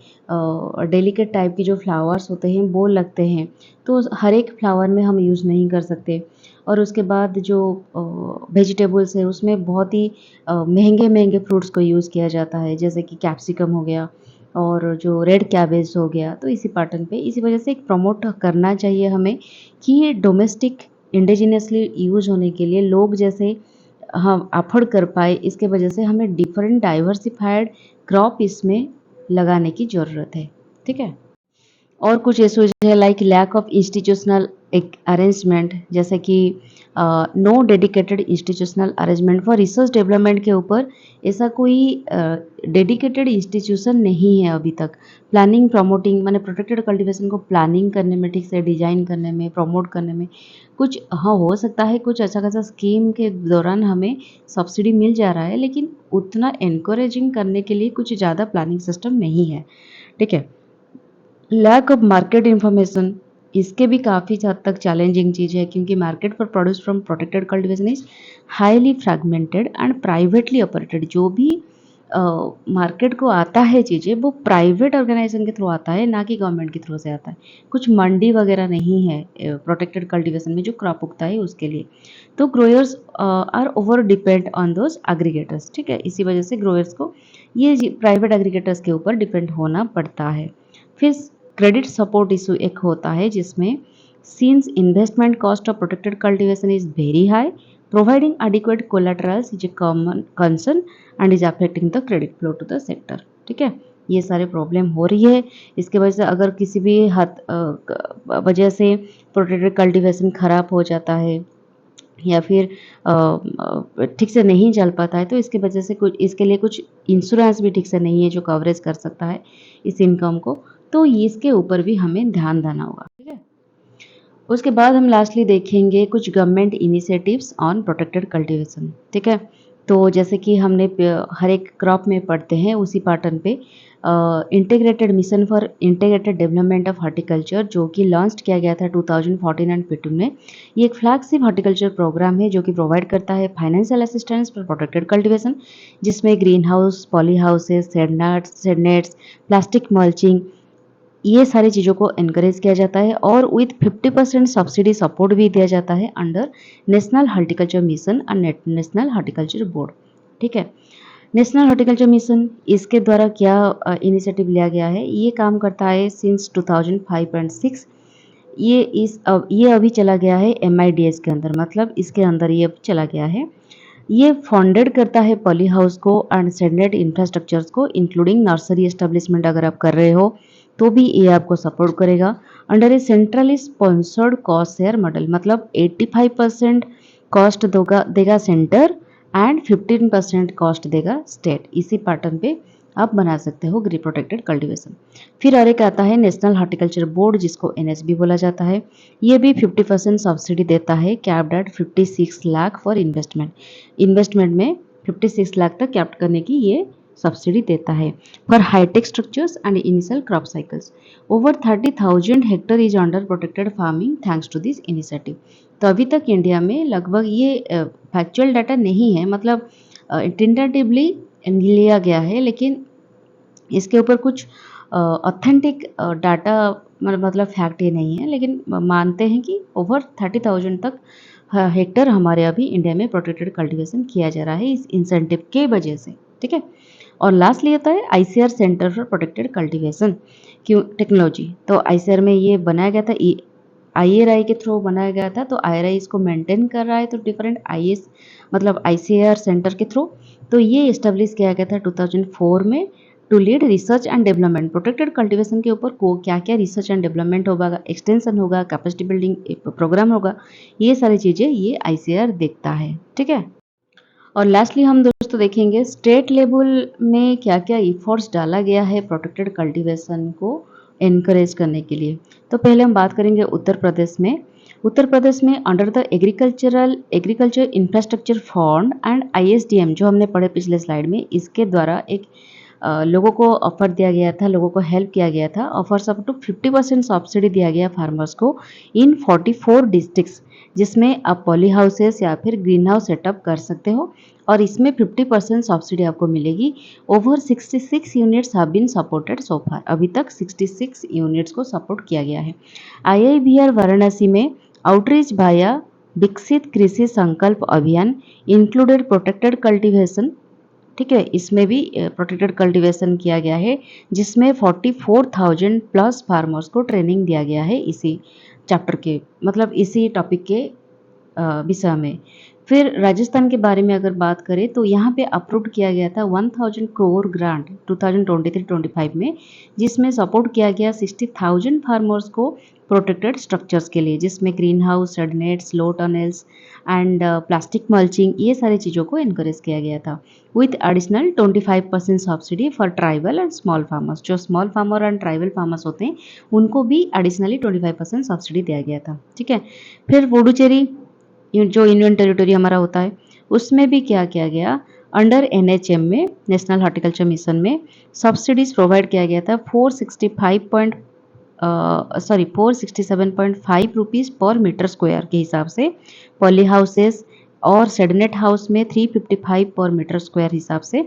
डेलिकेट टाइप की जो फ्लावर्स होते हैं वो लगते हैं, तो हर एक फ्लावर में हम यूज़ नहीं कर सकते। और उसके बाद जो वेजिटेबल्स है उसमें बहुत ही महंगे महंगे फ्रूट्स को यूज़ किया जाता है, जैसे कि कैप्सिकम हो गया और जो रेड कैबेज हो गया। तो इसी पैटर्न पे, इसी वजह से एक प्रमोट करना चाहिए हमें कि ये डोमेस्टिक इंडिजिनियसली यूज होने के लिए लोग जैसे हम अफोर्ड कर पाए, इसके वजह से हमें डिफरेंट डाइवर्सिफाइड क्रॉप इसमें लगाने की ज़रूरत है, ठीक है। और कुछ इश्यूज है लाइक लैक ऑफ इंस्टीट्यूशनल एक अरेंजमेंट, जैसे कि no dedicated institutional arrangement for research development के ऊपर ऐसा कोई डेडिकेटेड इंस्टीट्यूशन नहीं है अभी तक। प्लानिंग प्रमोटिंग माने प्रोटेक्टेड कल्टीवेशन को प्लानिंग करने में, ठीक से डिजाइन करने में, प्रमोट करने में कुछ, हाँ हो सकता है कुछ अच्छा खासा स्कीम के दौरान हमें सब्सिडी मिल जा रहा है, लेकिन उतना एनकरेजिंग करने के लिए कुछ ज़्यादा प्लानिंग सिस्टम नहीं है। ठीक है। लैक ऑफ मार्केट इन्फॉर्मेशन, इसके भी काफ़ी हद तक चैलेंजिंग चीज़ है, क्योंकि market for produce from protected cultivation is highly fragmented and privately operated. जो भी मार्केट को आता है चीज़ें, वो प्राइवेट ऑर्गेनाइजेशन के थ्रू आता है, ना कि गवर्नमेंट के थ्रू से आता है। कुछ मंडी वगैरह नहीं है प्रोटेक्टेड कल्टिवेशन में जो क्रॉप उगता है उसके लिए। तो growers are over depend on those aggregators. ठीक है, इसी वजह से ग्रोअर्स को ये प्राइवेट एग्रीगेटर्स के ऊपर डिपेंड होना पड़ता है। फिर क्रेडिट सपोर्ट इशू एक होता है, जिसमें since investment cost of protected cultivation is very high, providing adequate collaterals is a common concern and is affecting the credit flow to the sector. ठीक है, ये सारे प्रॉब्लम हो रही है। इसके वजह से अगर किसी भी वजह से प्रोटेक्टेड कल्टीवेशन खराब हो जाता है या फिर ठीक से नहीं चल पाता है, तो इसकी वजह से कुछ, इसके लिए कुछ इंश्योरेंस भी ठीक से नहीं है जो कवरेज कर सकता है इस इनकम को, तो इसके ऊपर भी हमें ध्यान देना होगा। ठीक है, उसके बाद हम लास्टली देखेंगे कुछ government initiatives on protected cultivation. ठीक है, तो जैसे कि हमने हर एक क्रॉप में पढ़ते हैं उसी पैटर्न पे integrated mission for integrated development of horticulture, जो कि लॉन्च किया गया था 2014 एंड 15 में। ये एक फ्लैगशिप हॉर्टिकल्चर प्रोग्राम है जो कि प्रोवाइड करता है financial assistance for protected cultivation, जिसमें green house, poly houses, shade nets, plastic mulching, ये सारी चीज़ों को एनकरेज किया जाता है और विथ 50% सब्सिडी सपोर्ट भी दिया जाता है under national horticulture mission and national horticulture board. ठीक है, नेशनल हॉर्टिकल्चर मिशन, इसके द्वारा क्या इनिशिएटिव लिया गया है, ये काम करता है सिंस 2005 एंड 6। ये अभी चला गया है MIDS के अंदर, मतलब इसके अंदर ये चला गया है। ये फंडेड करता है पॉली हाउस को एंड सैटेलाइट इंफ्रास्ट्रक्चर्स को, इंक्लूडिंग नर्सरी एस्टेब्लिशमेंट अगर आप कर रहे हो तो भी ये आपको सपोर्ट करेगा under a centrally sponsored cost share model. मतलब 85% कॉस्ट देगा सेंटर एंड 15% कॉस्ट देगा स्टेट। इसी पैटर्न पे आप बना सकते हो ग्रीन प्रोटेक्टेड कल्टीवेशन। फिर और एक आता है नेशनल हॉर्टिकल्चर बोर्ड, जिसको NHB बोला जाता है। ये भी 50% सब्सिडी देता है, capped at 56 lakh for investment में 56 लाख तक कैप्ट करने की ये सब्सिडी देता है for hitech structures and initial crop cycles. Over 30,000 hectare is under protected farming thanks to this initiative. तो अभी तक इंडिया में लगभग, ये फैक्चुअल डाटा नहीं है, मतलब टेंटेटिवली लिया गया है, लेकिन इसके ऊपर कुछ ऑथेंटिक डाटा मतलब फैक्ट ये नहीं है, लेकिन मानते हैं कि ओवर 30,000 तक हेक्टर हमारे अभी इंडिया में प्रोटेक्टेड कल्टीवेशन किया जा रहा है इस इंसेंटिव के वजह से। ठीक है, और लास्टली आता है ICAR centre for protected cultivation क्यों टेक्नोलॉजी। तो ICAR में ये बनाया गया था, IRI के थ्रू बनाया गया था, तो IRI इसको मेंटेन कर रहा है, तो डिफरेंट IS मतलब ICAR सेंटर के थ्रू। तो ये इस्टेब्लिश किया गया था 2004 में to lead research and development. Protected cultivation के ऊपर को क्या क्या रिसर्च एंड डेवलपमेंट होगा, एक्सटेंशन होगा, कैपेसिटी बिल्डिंग प्रोग्राम होगा, ये सारी चीज़ें ये ICAR देखता है। ठीक है, और लास्टली हम दोस्तों देखेंगे स्टेट लेवल में क्या क्या इफोर्ट्स डाला गया है प्रोटेक्टेड कल्टीवेशन को एनकरेज करने के लिए। तो पहले हम बात करेंगे उत्तर प्रदेश में। उत्तर प्रदेश में under the agriculture infrastructure fund and ISDM, जो हमने पढ़े पिछले स्लाइड में, इसके द्वारा एक लोगों को ऑफर दिया गया था, लोगों को हेल्प किया गया था, ऑफर्स अप टू 50% सब्सिडी दिया गया फार्मर्स को इन 44 डिस्ट्रिक्ट्स, जिसमें आप पॉली हाउसेस या फिर ग्रीन हाउस सेटअप कर सकते हो और इसमें 50% सब्सिडी आपको मिलेगी। Over 66 units have been supported so far. अभी तक 66 यूनिट्स को सपोर्ट किया गया है। IIBR वाराणसी में आउटरीच भाया विकसित कृषि संकल्प अभियान इंक्लूडेड प्रोटेक्टेड कल्टीवेशन। ठीक है, इसमें भी प्रोटेक्टेड कल्टीवेशन किया गया है, जिसमें 44,000 प्लस फार्मर्स को ट्रेनिंग दिया गया है इसी चैप्टर के, मतलब इसी टॉपिक के विषय में। फिर राजस्थान के बारे में अगर बात करें तो यहाँ पे अप्रूव किया गया था 1000 करोड़ ग्रांट 2023-25 में, जिसमें सपोर्ट किया गया 60,000 फार्मर्स को प्रोटेक्टेड स्ट्रक्चर्स के लिए, जिसमें green house, shade nets, low tunnels and plastic mulching, ये सारी चीज़ों को इनकरेज किया गया था with additional 25% subsidy for tribal and small farmers. जो small farmer and tribal farmers होते हैं उनको भी एडिशनली 25% सब्सिडी दिया गया था। ठीक है, फिर पुडुचेरी जो यूनियन टेरिटरी हमारा होता है उसमें भी क्या किया गया, अंडर एनएचएम में, नेशनल हॉर्टिकल्चर मिशन में सब्सिडीज प्रोवाइड किया गया था 467.5 रुपीज़ पर मीटर स्क्वायर के हिसाब से, पॉली हाउसेस और सेडनेट हाउस में 355 पर मीटर स्क्वायर हिसाब से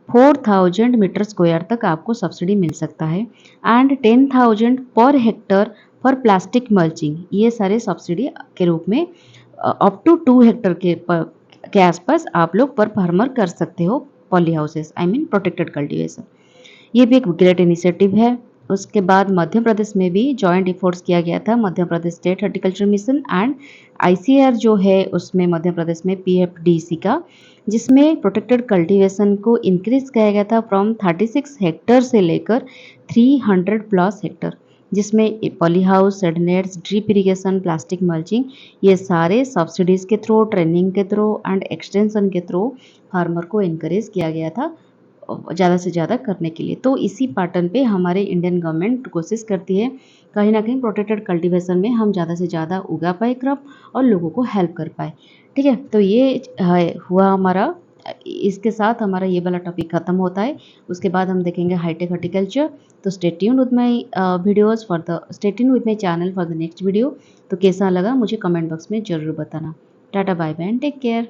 4000 मीटर स्क्वायर तक आपको सब्सिडी मिल सकता है and 10,000 per hectare for plastic mulching. ये सारे सब्सिडी के रूप में अप टू 2 हेक्टर के आसपास आप लोग पर फार्मर कर सकते हो poly houses, I mean protected cultivation. ये भी एक ग्रेट इनिशिएटिव है। उसके बाद मध्य प्रदेश में भी जॉइंट एफर्ट्स किया गया था, Madhya Pradesh state horticulture mission and ICR जो है उसमें मध्य प्रदेश में पीएफडीसी का, जिसमें प्रोटेक्टेड कल्टीवेशन को इंक्रीज किया गया था फ्रॉम 36 हेक्टर से लेकर 300 प्लस हेक्टर, जिसमें poly house, shade nets, drip irrigation, plastic mulching, ये सारे सब्सिडीज के थ्रू, ट्रेनिंग के थ्रू एंड एक्सटेंशन के थ्रू फार्मर को इनकरेज किया गया था ज़्यादा से ज़्यादा करने के लिए। तो इसी पैटर्न पे हमारे इंडियन गवर्नमेंट कोशिश करती है कहीं ना कहीं प्रोटेक्टेड कल्टीवेशन में हम ज़्यादा से ज़्यादा उगा पाए क्रॉप और लोगों को हेल्प कर पाए। ठीक है, तो ये हुआ हमारा, इसके साथ हमारा ये वाला टॉपिक ख़त्म होता है। उसके बाद हम देखेंगे हाईटेक हॉर्टिकल्चर। तो stay tuned with my videos for the stay tuned with my channel for the next video. तो कैसा लगा मुझे कमेंट बॉक्स में ज़रूर बताना। Tata bye bye and take care.